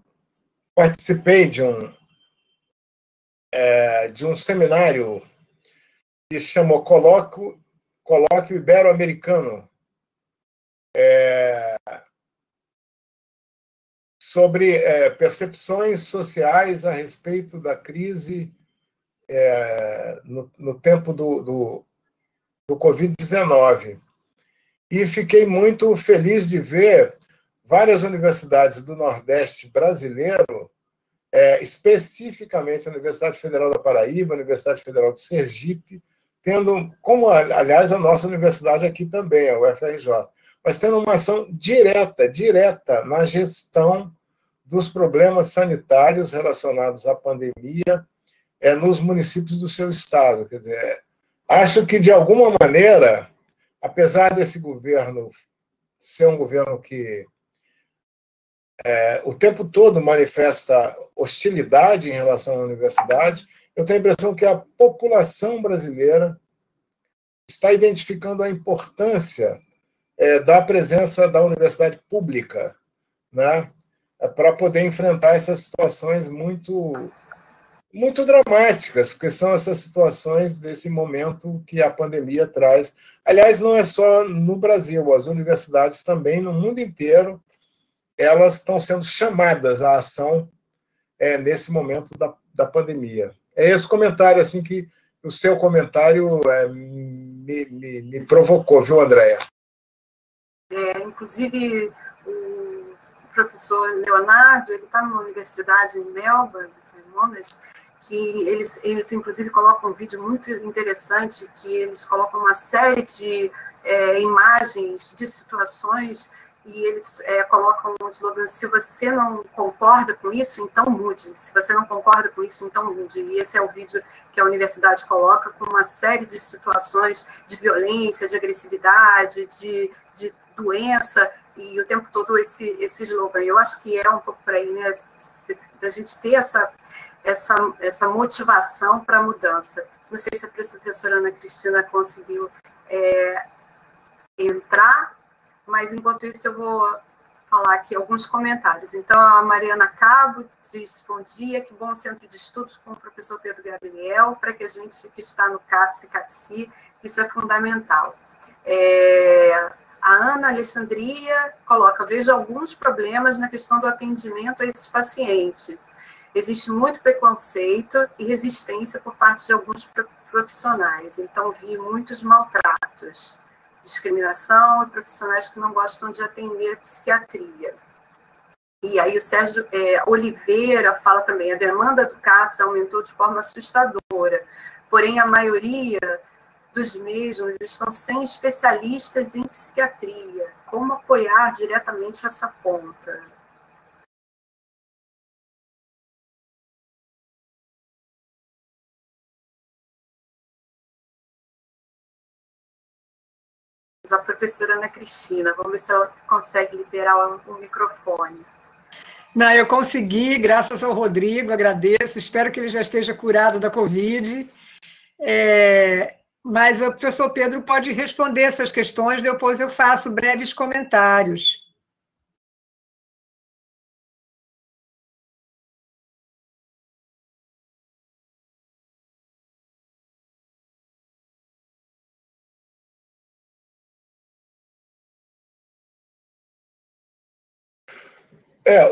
participei de um seminário que se chamou Colóquio Ibero-Americano, sobre percepções sociais a respeito da crise no tempo do Covid-19. E fiquei muito feliz de ver várias universidades do Nordeste brasileiro, especificamente a Universidade Federal da Paraíba, a Universidade Federal de Sergipe, tendo, como, aliás, a nossa universidade aqui também, a UFRJ, mas tendo uma ação direta na gestão dos problemas sanitários relacionados à pandemia nos municípios do seu estado. Quer dizer, acho que, de alguma maneira, apesar desse governo ser um governo que o tempo todo manifesta hostilidade em relação à universidade, eu tenho a impressão que a população brasileira está identificando a importância da presença da universidade pública, né, para poder enfrentar essas situações muito, muito dramáticas, porque são essas situações desse momento que a pandemia traz. Aliás, não é só no Brasil, as universidades também, no mundo inteiro, elas estão sendo chamadas à ação nesse momento da pandemia. É esse comentário, assim, que o seu comentário me provocou, viu, Andréia? Inclusive, o professor Leonardo, ele está numa universidade em Melbourne, em Londres, que eles inclusive colocam um vídeo muito interessante, que eles colocam uma série de imagens de situações e eles colocam um slogan: se você não concorda com isso, então mude. Se você não concorda com isso, então mude. E esse é o vídeo que a universidade coloca, com uma série de situações de violência, de agressividade, de doença, e o tempo todo esse slogan. Eu acho que é um pouco para aí, né, da gente ter essa motivação para a mudança. Não sei se a professora Ana Cristina conseguiu entrar, mas enquanto isso eu vou falar aqui alguns comentários. Então, a Mariana Cabo diz: bom dia, que bom centro de estudos com o professor Pedro Gabriel, para que a gente que está no CAPS e CAPSI, isso é fundamental. A Ana Alexandria coloca: vejo alguns problemas na questão do atendimento a esses pacientes. Existe muito preconceito e resistência por parte de alguns profissionais, então vi muitos maltratos, discriminação e profissionais que não gostam de atender psiquiatria. E aí o Sérgio Oliveira fala também: a demanda do CAPS aumentou de forma assustadora, porém a maioria dos mesmos estão sem especialistas em psiquiatria. Como apoiar diretamente essa ponta? A professora Ana Cristina, vamos ver se ela consegue liberar o microfone. Não, eu consegui, graças ao Rodrigo, agradeço, espero que ele já esteja curado da Covid. Mas o professor Pedro pode responder essas questões, depois eu faço breves comentários.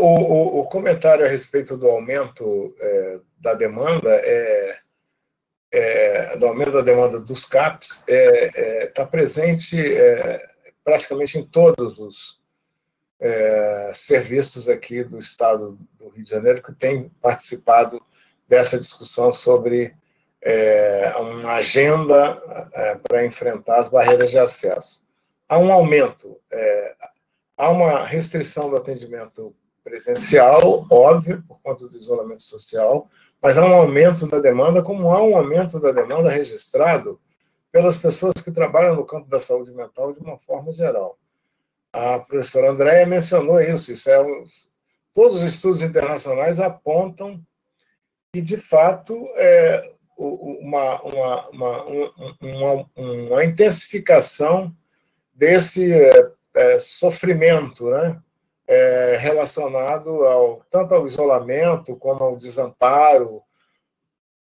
O comentário a respeito do aumento da demanda do aumento da demanda dos CAPs está presente praticamente em todos os serviços aqui do Estado do Rio de Janeiro que têm participado dessa discussão sobre uma agenda para enfrentar as barreiras de acesso. Há um aumento, há uma restrição do atendimento presencial, óbvio, por conta do isolamento social, mas há um aumento da demanda, como há um aumento da demanda registrado pelas pessoas que trabalham no campo da saúde mental de uma forma geral. A professora Andréia mencionou isso, todos os estudos internacionais apontam que, de fato, uma intensificação desse sofrimento, né, relacionado tanto ao isolamento, como ao desamparo,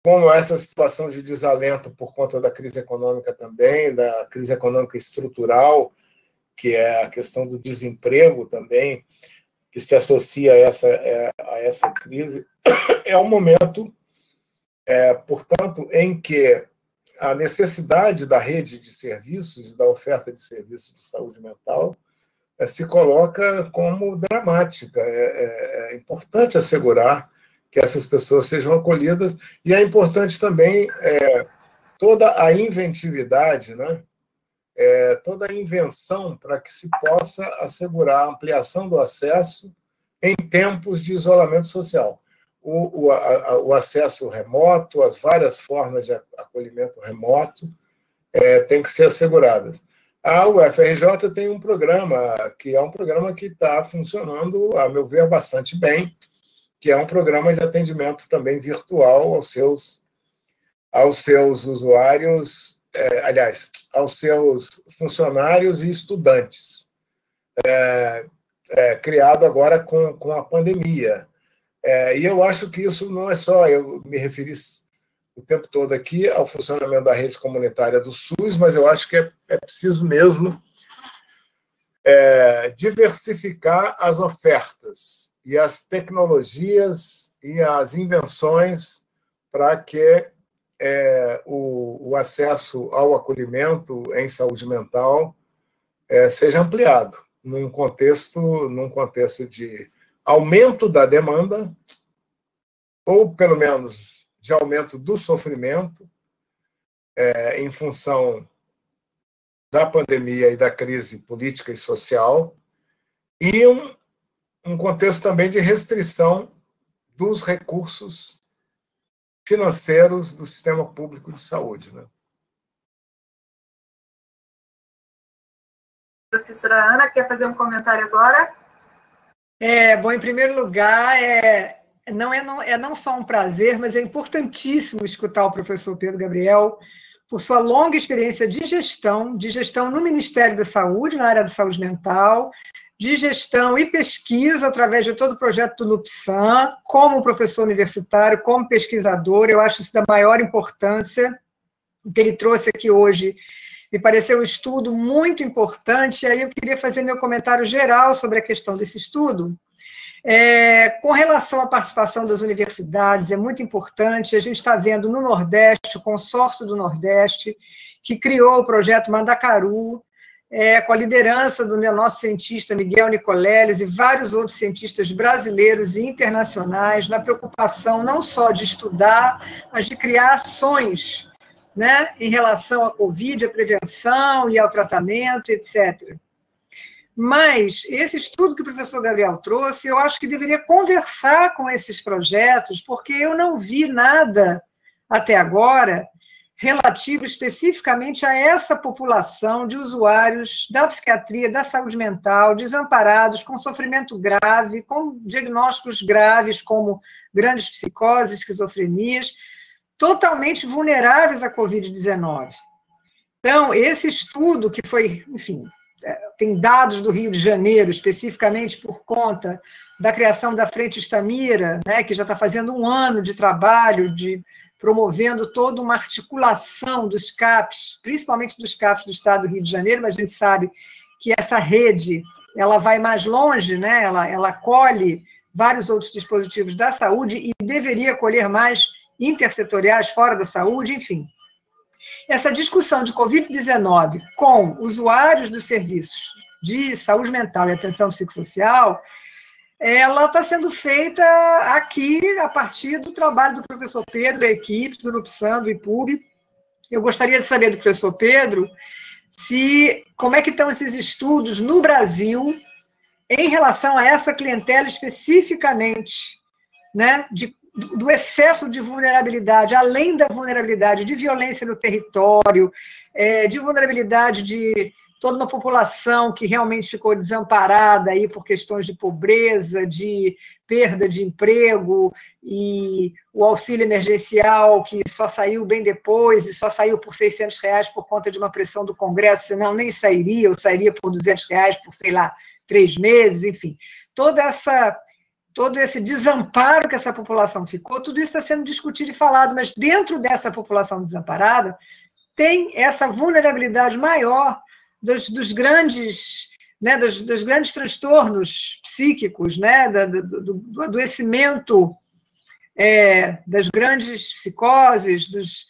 como essa situação de desalento por conta da crise econômica também, da crise econômica estrutural, que é a questão do desemprego também, que se associa a essa crise. É um momento, portanto, em que a necessidade da rede de serviços e da oferta de serviços de saúde mental se coloca como dramática. É importante assegurar que essas pessoas sejam acolhidas, e é importante também toda a inventividade, né? Toda a invenção para que se possa assegurar a ampliação do acesso em tempos de isolamento social. O acesso remoto, as várias formas de acolhimento remoto têm que ser asseguradas. A UFRJ tem um programa, que é um programa que está funcionando, a meu ver, bastante bem, que é um programa de atendimento também virtual aos seus usuários, aliás, aos seus funcionários e estudantes, criado agora com a pandemia. E eu acho que isso não é só, eu me referi o tempo todo aqui ao funcionamento da rede comunitária do SUS, mas eu acho que é preciso mesmo diversificar as ofertas e as tecnologias e as invenções para que o acesso ao acolhimento em saúde mental seja ampliado num contexto de aumento da demanda, ou pelo menos de aumento do sofrimento, em função da pandemia e da crise política e social, e um contexto também de restrição dos recursos financeiros do sistema público de saúde, né? Professora Ana, quer fazer um comentário agora? Bom, em primeiro lugar, não só um prazer, mas é importantíssimo escutar o professor Pedro Gabriel por sua longa experiência de gestão no Ministério da Saúde, na área da saúde mental, de gestão e pesquisa através de todo o projeto do NUPSAM, como professor universitário, como pesquisador. Eu acho isso da maior importância. O que ele trouxe aqui hoje me pareceu um estudo muito importante, e aí eu queria fazer meu comentário geral sobre a questão desse estudo. Com relação à participação das universidades, é muito importante, a gente está vendo no Nordeste, o Consórcio do Nordeste, que criou o projeto Mandacaru, com a liderança do nosso cientista Miguel Nicoleles e vários outros cientistas brasileiros e internacionais, na preocupação não só de estudar, mas de criar ações, né, em relação à Covid, à prevenção e ao tratamento, etc. Mas esse estudo que o professor Gabriel trouxe, eu acho que deveria conversar com esses projetos, porque eu não vi nada até agora relativo especificamente a essa população de usuários da psiquiatria, da saúde mental, desamparados, com sofrimento grave, com diagnósticos graves, como grandes psicoses, esquizofrenias, totalmente vulneráveis à Covid-19. Então, esse estudo que foi, enfim, tem dados do Rio de Janeiro, especificamente por conta da criação da Frente Estamira, né, que já está fazendo um ano de trabalho, promovendo toda uma articulação dos CAPs, principalmente dos CAPs do Estado do Rio de Janeiro, mas a gente sabe que essa rede ela vai mais longe, né, ela acolhe vários outros dispositivos da saúde e deveria acolher mais intersetoriais fora da saúde, enfim. Essa discussão de Covid-19 com usuários dos serviços de saúde mental e atenção psicossocial, ela está sendo feita aqui a partir do trabalho do professor Pedro, da equipe, do NUPSAM, do IPUB. Eu gostaria de saber do professor Pedro como é que estão esses estudos no Brasil em relação a essa clientela especificamente, né, do excesso de vulnerabilidade, além da vulnerabilidade de violência no território, de vulnerabilidade de toda uma população que realmente ficou desamparada aí por questões de pobreza, de perda de emprego, e o auxílio emergencial que só saiu bem depois, e só saiu por R$ 600 por conta de uma pressão do Congresso, senão nem sairia, ou sairia por R$ 200 por, sei lá, 3 meses, enfim. Todo esse desamparo que essa população ficou, tudo isso está sendo discutido e falado, mas dentro dessa população desamparada tem essa vulnerabilidade maior dos grandes, né, dos grandes transtornos psíquicos, né, do adoecimento, das grandes psicoses,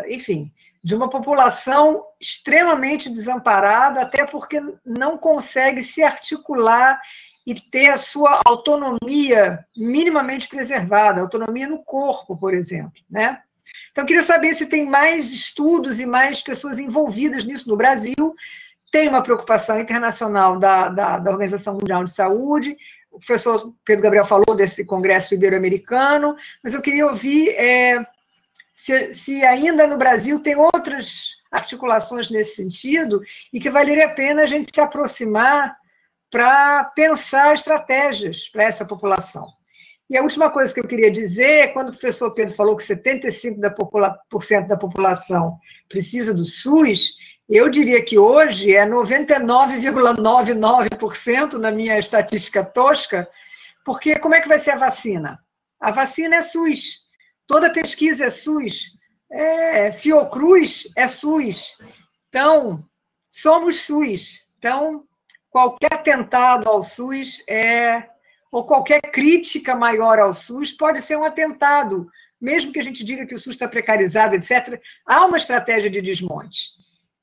enfim, de uma população extremamente desamparada, até porque não consegue se articular e ter a sua autonomia minimamente preservada, autonomia no corpo, por exemplo, né? Então, eu queria saber se tem mais estudos e mais pessoas envolvidas nisso no Brasil. Tem uma preocupação internacional da Organização Mundial de Saúde. O professor Pedro Gabriel falou desse Congresso Ibero-Americano, mas eu queria ouvir se ainda no Brasil tem outras articulações nesse sentido e que valeria a pena a gente se aproximar para pensar estratégias para essa população. E a última coisa que eu queria dizer é quando o professor Pedro falou que 75% da população precisa do SUS, eu diria que hoje é 99,99% na minha estatística tosca, porque como é que vai ser a vacina? A vacina é SUS, toda pesquisa é SUS, Fiocruz é SUS, então, somos SUS. Então, qualquer atentado ao SUS ou qualquer crítica maior ao SUS pode ser um atentado, mesmo que a gente diga que o SUS está precarizado, etc. Há uma estratégia de desmonte.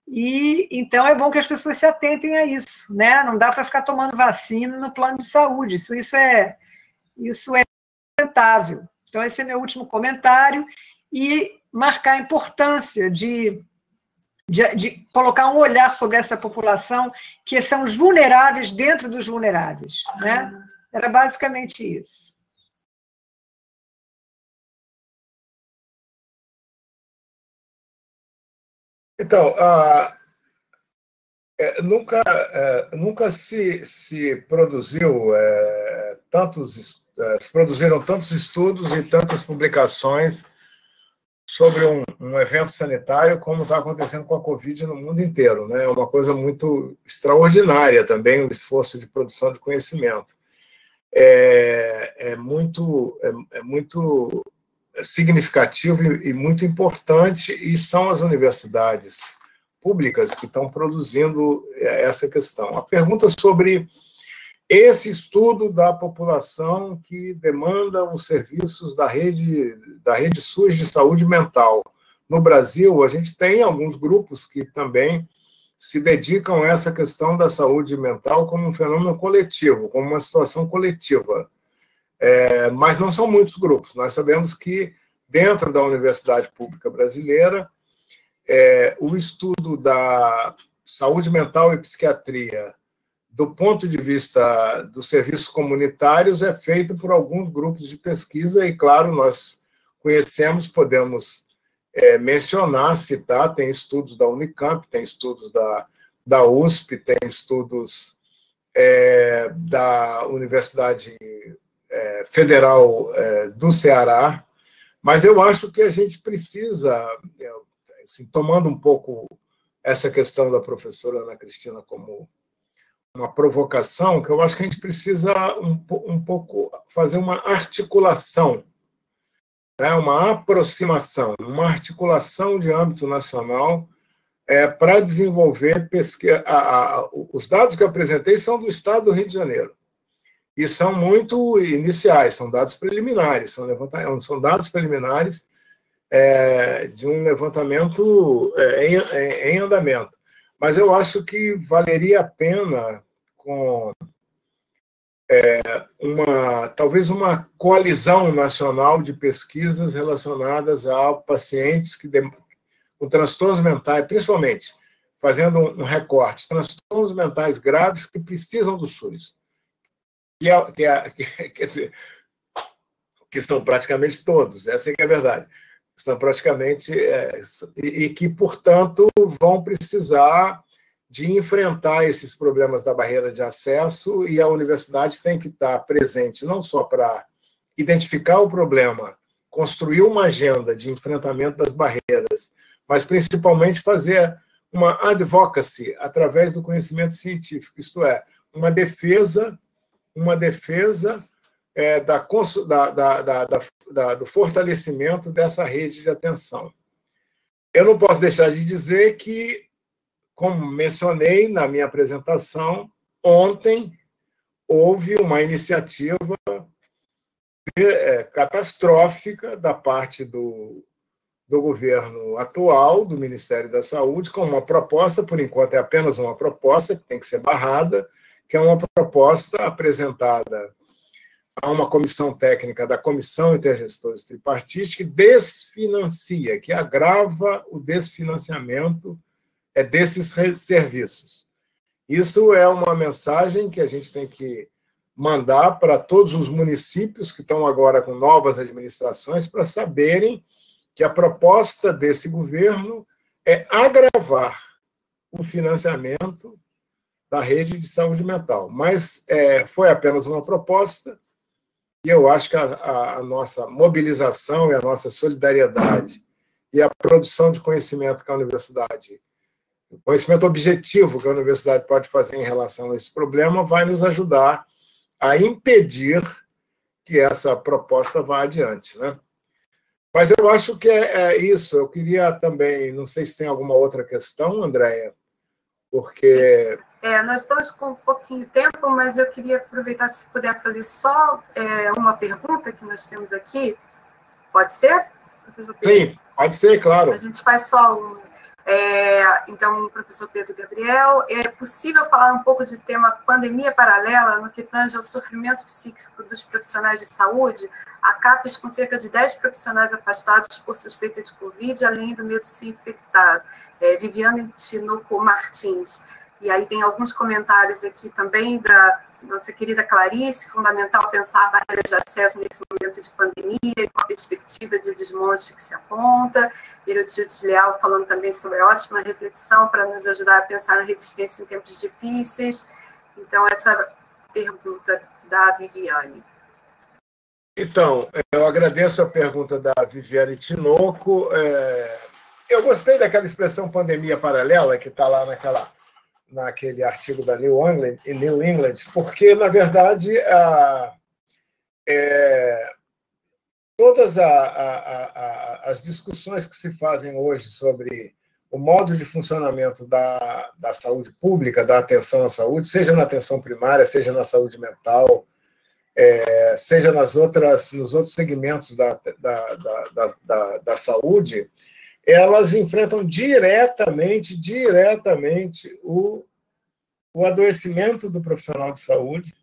E então é bom que as pessoas se atentem a isso, né? Não dá para ficar tomando vacina no plano de saúde. Isso é lamentável. Então, esse é meu último comentário e marcar a importância de colocar um olhar sobre essa população, que são os vulneráveis dentro dos vulneráveis, né? Era basicamente isso. Então, Nunca se produziu se produziram tantos estudos e tantas publicações sobre um evento sanitário como está acontecendo com a Covid no mundo inteiro, né? É uma coisa muito extraordinária também o esforço de produção de conhecimento. É muito significativo e muito importante, e são as universidades públicas que estão produzindo essa questão. A pergunta sobre esse estudo da população que demanda os serviços da rede SUS de saúde mental. No Brasil, a gente tem alguns grupos que também se dedicam a essa questão da saúde mental como um fenômeno coletivo, como uma situação coletiva. Mas não são muitos grupos. Nós sabemos que, dentro da Universidade Pública Brasileira, o estudo da saúde mental e psiquiatria, do ponto de vista dos serviços comunitários, é feito por alguns grupos de pesquisa, e, claro, nós conhecemos, podemos mencionar, citar, tem estudos da Unicamp, tem estudos da USP, tem estudos da Universidade Federal do Ceará, mas eu acho que a gente precisa, assim, tomando um pouco essa questão da professora Ana Cristina como uma provocação, que eu acho que a gente precisa um pouco fazer uma articulação, né, uma aproximação, uma articulação de âmbito nacional para desenvolver pesquisa. Os dados que eu apresentei são do Estado do Rio de Janeiro, e são muito iniciais, são dados preliminares, são dados preliminares de um levantamento em andamento. Mas eu acho que valeria a pena, com talvez uma coalizão nacional de pesquisas relacionadas a pacientes com transtornos mentais, principalmente, fazendo um recorte, transtornos mentais graves que precisam do SUS, quer dizer, que são praticamente todos, essa é que é a verdade, são praticamente, e que, portanto, vão precisar de enfrentar esses problemas da barreira de acesso, e a universidade tem que estar presente não só para identificar o problema, construir uma agenda de enfrentamento das barreiras, mas principalmente fazer uma advocacy através do conhecimento científico, isto é, uma defesa do fortalecimento dessa rede de atenção. Eu não posso deixar de dizer que, como mencionei na minha apresentação, ontem houve uma iniciativa catastrófica da parte do governo atual, do Ministério da Saúde, com uma proposta, por enquanto é apenas uma proposta, que tem que ser barrada, que é uma proposta apresentada a uma comissão técnica da Comissão Intergestores Tripartite, que desfinancia, que agrava o desfinanciamento desses serviços. Isso é uma mensagem que a gente tem que mandar para todos os municípios que estão agora com novas administrações, para saberem que a proposta desse governo é agravar o financiamento da rede de saúde mental. Mas foi apenas uma proposta, e eu acho que a nossa mobilização e a nossa solidariedade e a produção de conhecimento que a universidade, o conhecimento objetivo que a universidade pode fazer em relação a esse problema, vai nos ajudar a impedir que essa proposta vá adiante, né? Mas eu acho que é isso. Eu queria também, não sei se tem alguma outra questão, Andréia, porque... nós estamos com um pouquinho de tempo, mas eu queria aproveitar, se puder fazer só uma pergunta que nós temos aqui. Pode ser, professor Pedro? Sim, pode ser, claro. A gente faz só um... Então, professor Pedro Gabriel, é possível falar um pouco de tema pandemia paralela no que tange ao sofrimento psíquico dos profissionais de saúde? A CAPES com cerca de 10 profissionais afastados por suspeita de Covid, além do medo de se infectar. Viviane Tinoco Martins. E aí tem alguns comentários aqui também nossa querida Clarice, fundamental pensar barreiras de acesso nesse momento de pandemia, com a perspectiva de desmonte que se aponta. Herotilde Leal falando também sobre a ótima reflexão para nos ajudar a pensar na resistência em tempos difíceis. Então, essa pergunta da Viviane. Então, eu agradeço a pergunta da Viviane Tinoco. Eu gostei daquela expressão pandemia paralela, que está lá naquele artigo da New England, porque, na verdade, todas as discussões que se fazem hoje sobre o modo de funcionamento da saúde pública, da atenção à saúde, seja na atenção primária, seja na saúde mental, seja nos outros segmentos da saúde, elas enfrentam diretamente o adoecimento do profissional de saúde,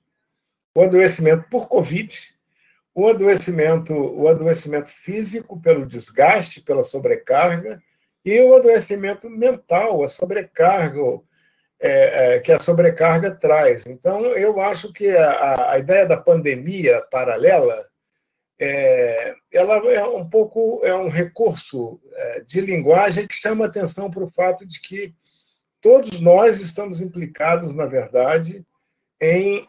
o adoecimento por Covid, o adoecimento físico pelo desgaste, pela sobrecarga, e o adoecimento mental, a sobrecarga, que a sobrecarga traz. Então, eu acho que a ideia da pandemia paralela ela é um recurso de linguagem que chama atenção para o fato de que todos nós estamos implicados, na verdade, em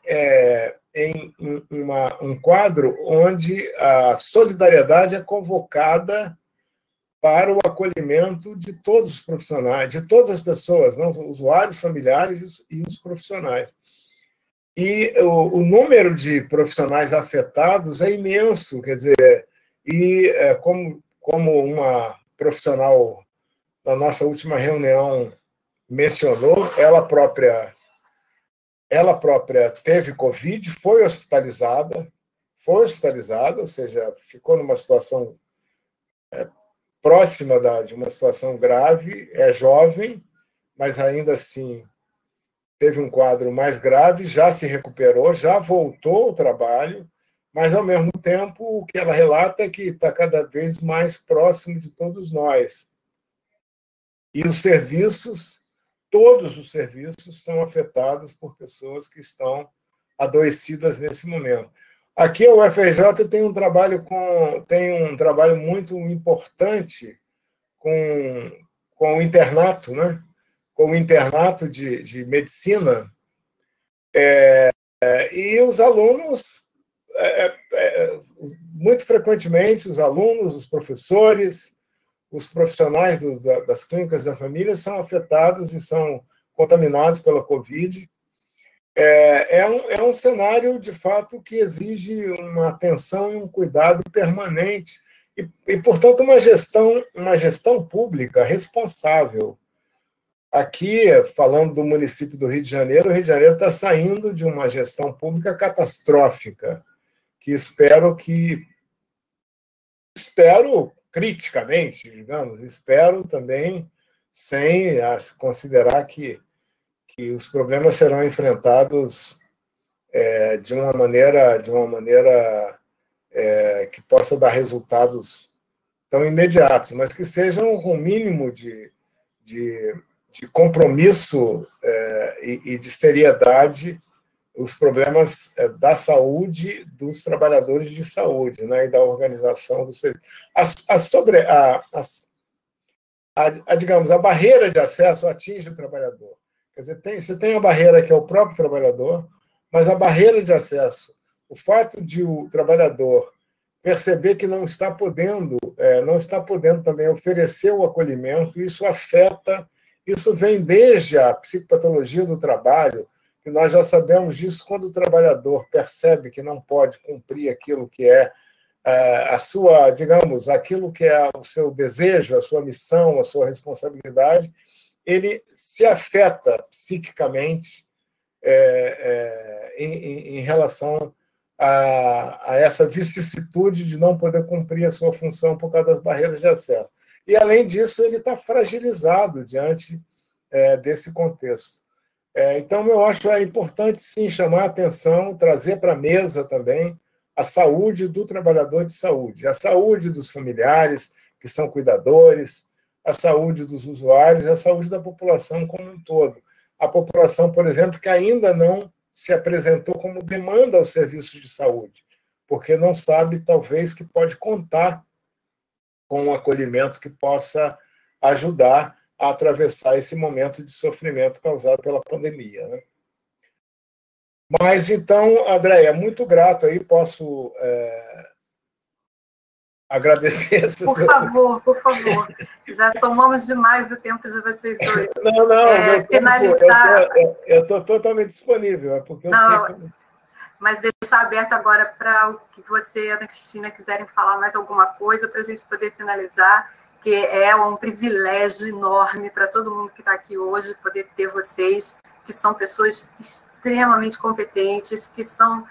um quadro onde a solidariedade é convocada para o acolhimento de todos os profissionais, de todas as pessoas, não, usuários, familiares e os profissionais. E o número de profissionais afetados é imenso, quer dizer, como uma profissional na nossa última reunião mencionou, ela própria teve Covid, foi hospitalizada, ou seja, ficou numa situação próxima de uma situação grave, é jovem, mas ainda assim teve um quadro mais grave, já se recuperou, já voltou ao trabalho, mas, ao mesmo tempo, o que ela relata é que está cada vez mais próximo de todos nós. E os serviços, todos os serviços, estão afetados por pessoas que estão adoecidas nesse momento. Aqui, a UFRJ tem um trabalho muito importante com o internato, né? Com o internato de medicina, e os alunos, muito frequentemente, os alunos, os professores, os profissionais das clínicas da família são afetados e são contaminados pela Covid. É um cenário, de fato, que exige uma atenção e um cuidado permanente e portanto, uma gestão pública responsável. Aqui, falando do município do Rio de Janeiro, o Rio de Janeiro está saindo de uma gestão pública catastrófica, que espero criticamente, digamos, espero também, sem considerar que os problemas serão enfrentados de uma maneira que possa dar resultados tão imediatos, mas que sejam com o mínimo de compromisso e de seriedade os problemas da saúde, dos trabalhadores de saúde, né, e da organização do serviço. Digamos, a barreira de acesso atinge o trabalhador. Quer dizer, você tem a barreira que é o próprio trabalhador, mas a barreira de acesso, o fato de o trabalhador perceber que não está podendo também oferecer o acolhimento, isso vem desde a psicopatologia do trabalho, que nós já sabemos disso, quando o trabalhador percebe que não pode cumprir aquilo que é a sua, digamos, aquilo que é o seu desejo, a sua missão, a sua responsabilidade, ele se afeta psiquicamente em relação a essa vicissitude de não poder cumprir a sua função por causa das barreiras de acesso. E, além disso, ele está fragilizado diante desse contexto. Então, eu acho importante, sim, chamar a atenção, trazer para a mesa também a saúde do trabalhador de saúde, a saúde dos familiares, que são cuidadores, a saúde dos usuários, a saúde da população como um todo. A população, por exemplo, que ainda não se apresentou como demanda ao serviço de saúde, porque não sabe, talvez, que pode contar com um acolhimento que possa ajudar a atravessar esse momento de sofrimento causado pela pandemia, né? Mas, então, Andréia, muito grato aí, posso agradecer as pessoas. Por favor. Já tomamos demais o tempo de vocês dois. Não, finalizar. Eu estou totalmente disponível, porque eu sei que... Mas deixar aberto agora para o que você e a Ana Cristina quiserem falar mais alguma coisa, para a gente poder finalizar, que é um privilégio enorme para todo mundo que está aqui hoje, poder ter vocês, que são pessoas extremamente competentes, que são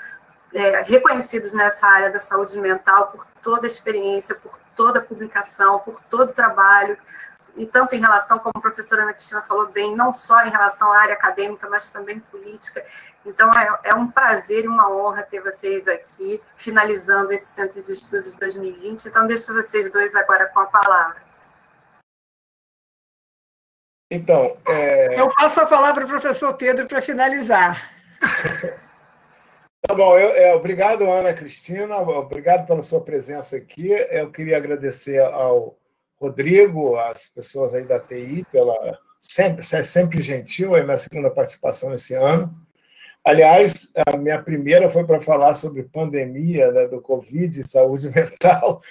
reconhecidos nessa área da saúde mental por toda a experiência, por toda a publicação, por todo o trabalho, e tanto em relação, como a professora Ana Cristina falou bem, não só em relação à área acadêmica, mas também política. Então, é um prazer e uma honra ter vocês aqui, finalizando esse Centro de Estudos 2020. Então, deixo vocês dois agora com a palavra. Então, eu passo a palavra ao professor Pedro para finalizar. Tá bom, obrigado, Ana Cristina, obrigado pela sua presença aqui. Eu queria agradecer ao Rodrigo, às pessoas aí da TI, sempre gentil, é minha segunda participação esse ano. Aliás, a minha primeira foi para falar sobre pandemia, né, do Covid e saúde mental.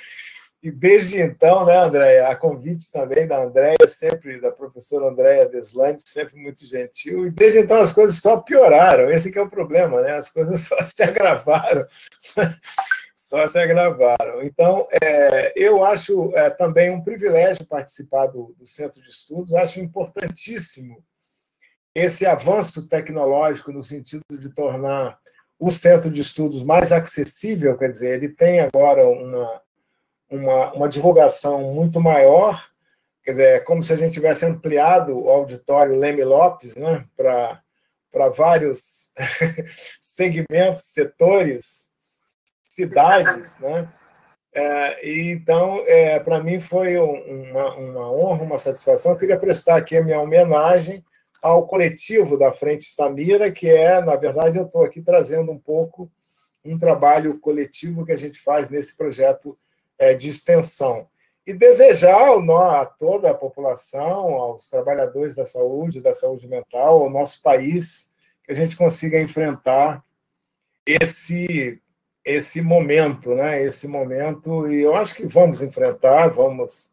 E desde então, né, Andréia, a convite também da Andréia, sempre, da professora Andréia Deslandes, sempre muito gentil, e desde então as coisas só pioraram, esse que é o problema, né? As coisas só se agravaram, só se agravaram. Então, eu acho também um privilégio participar do Centro de Estudos, acho importantíssimo esse avanço tecnológico no sentido de tornar o Centro de Estudos mais acessível, quer dizer, ele tem agora uma divulgação muito maior, quer dizer, é como se a gente tivesse ampliado o auditório Leme Lopes, né, para vários segmentos, setores, cidades, né? Então, para mim foi uma honra, uma satisfação. Eu queria prestar aqui a minha homenagem ao coletivo da Frente Stamira, que na verdade, eu estou aqui trazendo um pouco um trabalho coletivo que a gente faz nesse projeto de extensão. E desejar a toda a população, aos trabalhadores da saúde mental, ao nosso país, que a gente consiga enfrentar esse momento, né? Esse momento, e eu acho que vamos enfrentar, vamos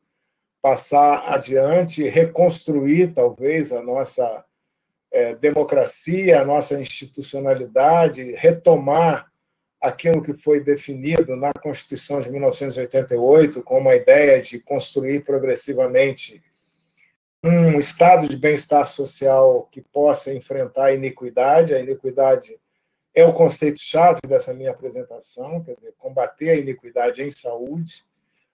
passar adiante, reconstruir, talvez, a nossa democracia, a nossa institucionalidade, retomar aquilo que foi definido na Constituição de 1988, como a ideia de construir progressivamente um estado de bem-estar social que possa enfrentar a iniquidade. A iniquidade é o conceito-chave dessa minha apresentação, quer dizer, combater a iniquidade em saúde.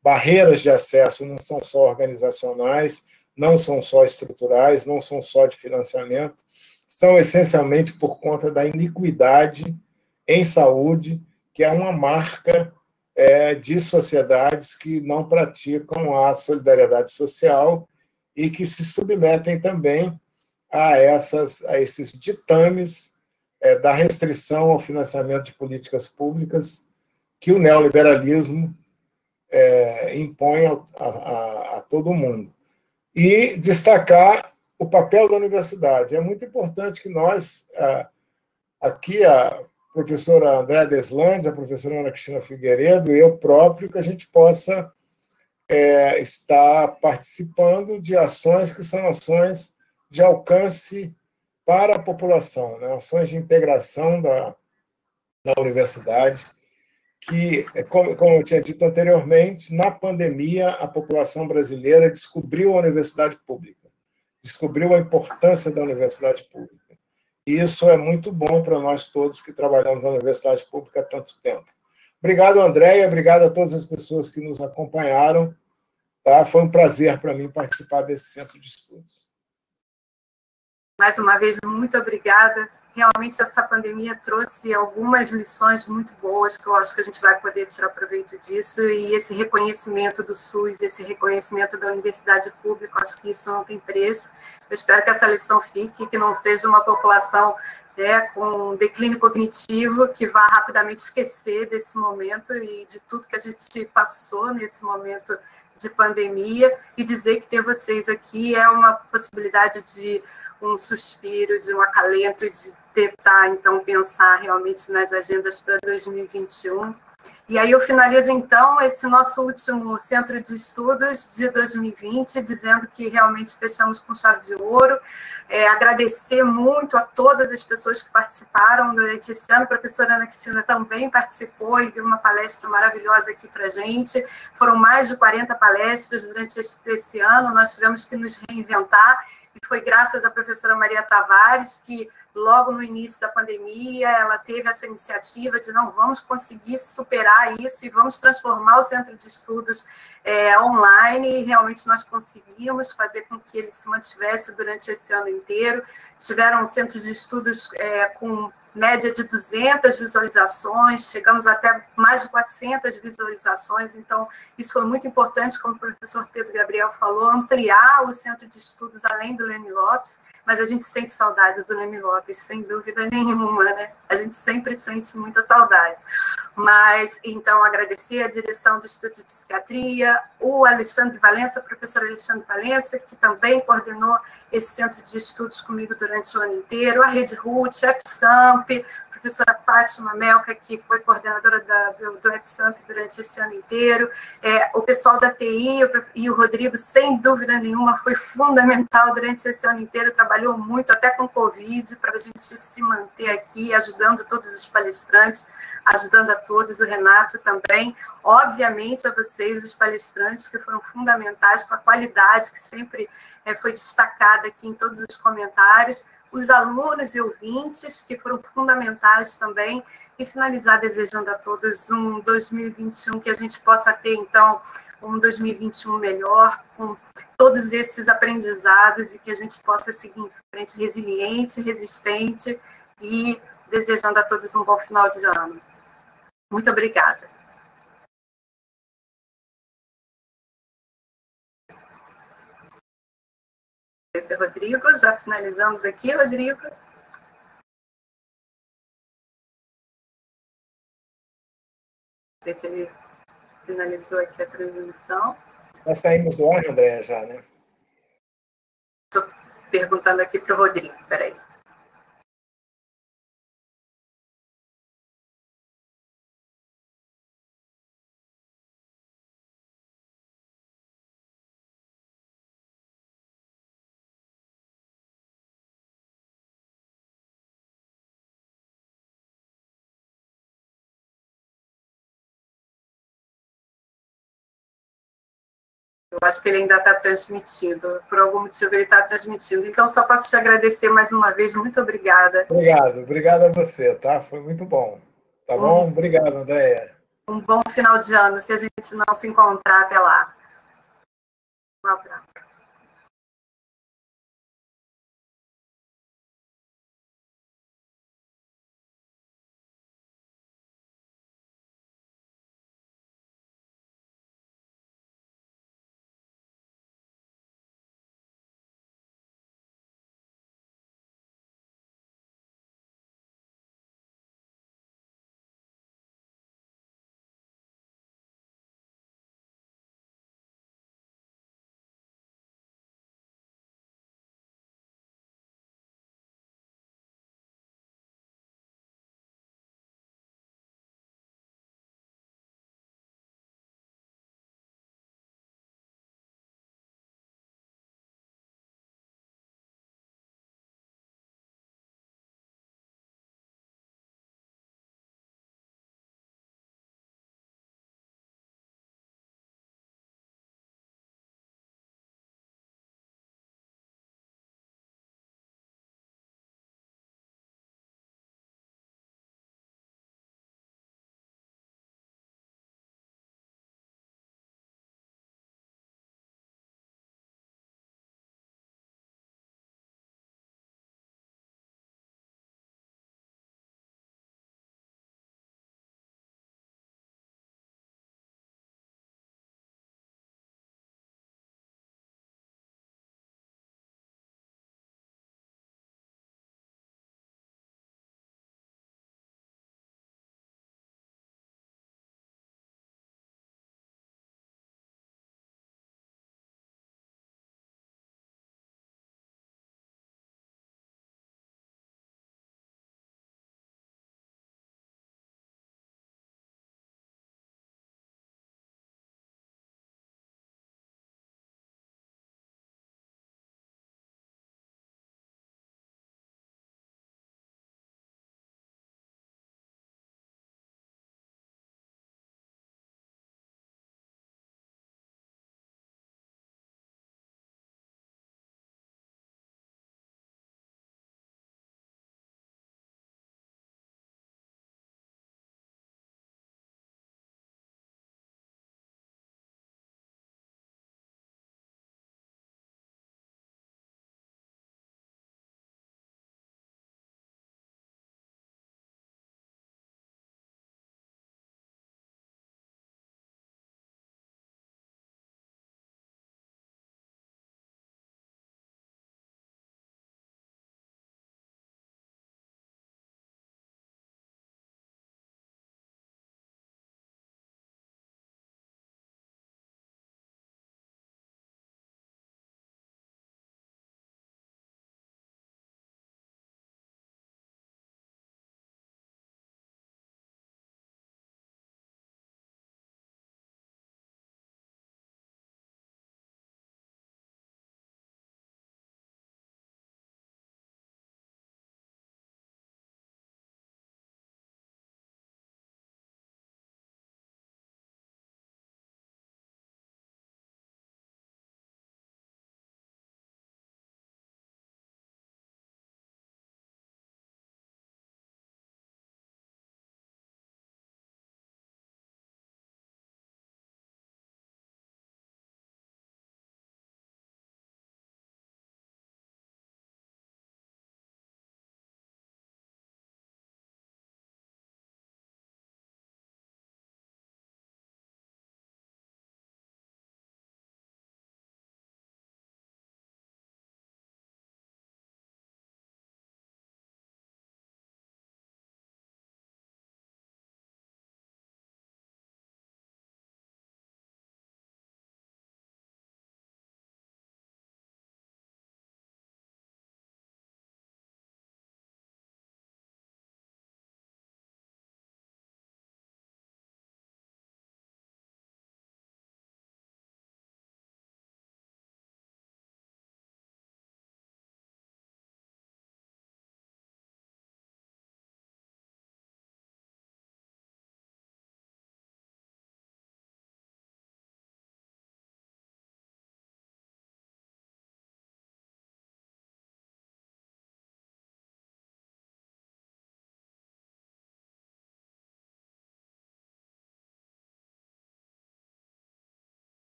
Barreiras de acesso não são só organizacionais, não são só estruturais, não são só de financiamento, são essencialmente por conta da iniquidade em saúde, que é uma marca de sociedades que não praticam a solidariedade social e que se submetem também a esses ditames da restrição ao financiamento de políticas públicas que o neoliberalismo impõe a todo mundo. E destacar o papel da universidade. É muito importante que nós, aqui, a professora Andréia Deslandes, a professora Ana Cristina Figueiredo, eu próprio, que a gente possa estar participando de ações que são ações de alcance para a população, né? Ações de integração da universidade, que, como eu tinha dito anteriormente, na pandemia, a população brasileira descobriu a universidade pública, descobriu a importância da universidade pública. E isso é muito bom para nós todos que trabalhamos na universidade pública há tanto tempo. Obrigado, Andréia, obrigado a todas as pessoas que nos acompanharam. Tá? Foi um prazer para mim participar desse Centro de Estudos. Mais uma vez, muito obrigada. realmente essa pandemia trouxe algumas lições muito boas, que eu acho que a gente vai poder tirar proveito disso, e esse reconhecimento do SUS, esse reconhecimento da universidade pública, acho que isso não tem preço. Eu espero que essa lição fique, que não seja uma população com declínio cognitivo, que vá rapidamente esquecer desse momento e de tudo que a gente passou nesse momento de pandemia, e dizer que ter vocês aqui é uma possibilidade de um suspiro, de um acalento, de tentar, então, pensar realmente nas agendas para 2021. E aí eu finalizo, então, esse nosso último Centro de Estudos de 2020, dizendo que realmente fechamos com chave de ouro. Agradecer muito a todas as pessoas que participaram durante esse ano. A professora Ana Cristina também participou e deu uma palestra maravilhosa aqui para a gente. Foram mais de 40 palestras durante esse ano, nós tivemos que nos reinventar, e foi graças à professora Maria Tavares que, logo no início da pandemia, ela teve essa iniciativa de não, vamos conseguir superar isso e vamos transformar o Centro de Estudos online, e realmente nós conseguimos fazer com que ele se mantivesse durante esse ano inteiro. Tiveram centros de estudos com média de 200 visualizações, chegamos até mais de 400 visualizações, então isso foi muito importante, como o professor Pedro Gabriel falou, ampliar o Centro de Estudos além do Leme Lopes, mas a gente sente saudades do Leme Lopes, sem dúvida nenhuma, né? A gente sempre sente muita saudade. Mas, então, agradecer a direção do Instituto de Psiquiatria, o Alexandre Valença, professor Alexandre Valença, que também coordenou esse centro de estudos comigo durante o ano inteiro, a Rede RUT, a EPSAMP, a professora Fátima Melca, que foi coordenadora do EPSAMP durante esse ano inteiro, o pessoal da TI e o Rodrigo, sem dúvida nenhuma, foi fundamental durante esse ano inteiro, trabalhou muito, até com Covid, para a gente se manter aqui, ajudando todos os palestrantes, ajudando a todos, o Renato também, obviamente a vocês, os palestrantes, que foram fundamentais com a qualidade que sempre foi destacada aqui em todos os comentários, os alunos e ouvintes, que foram fundamentais também, e finalizar desejando a todos um 2021, que a gente possa ter, então, um 2021 melhor, com todos esses aprendizados, e que a gente possa seguir em frente resiliente, resistente, e desejando a todos um bom final de ano. Muito obrigada. Esse é o Rodrigo, já finalizamos aqui, Rodrigo. Não sei se ele finalizou aqui a transmissão. Nós saímos do ar, Andréa, já, né? Estou perguntando aqui para o Rodrigo, espera aí. Eu acho que ele ainda está transmitindo, por algum motivo ele está transmitindo. Então, só posso te agradecer mais uma vez, muito obrigada. Obrigado a você, tá? Foi muito bom. Tá bom? Obrigado, Andréa. Um bom final de ano, se a gente não se encontrar até lá. Um abraço.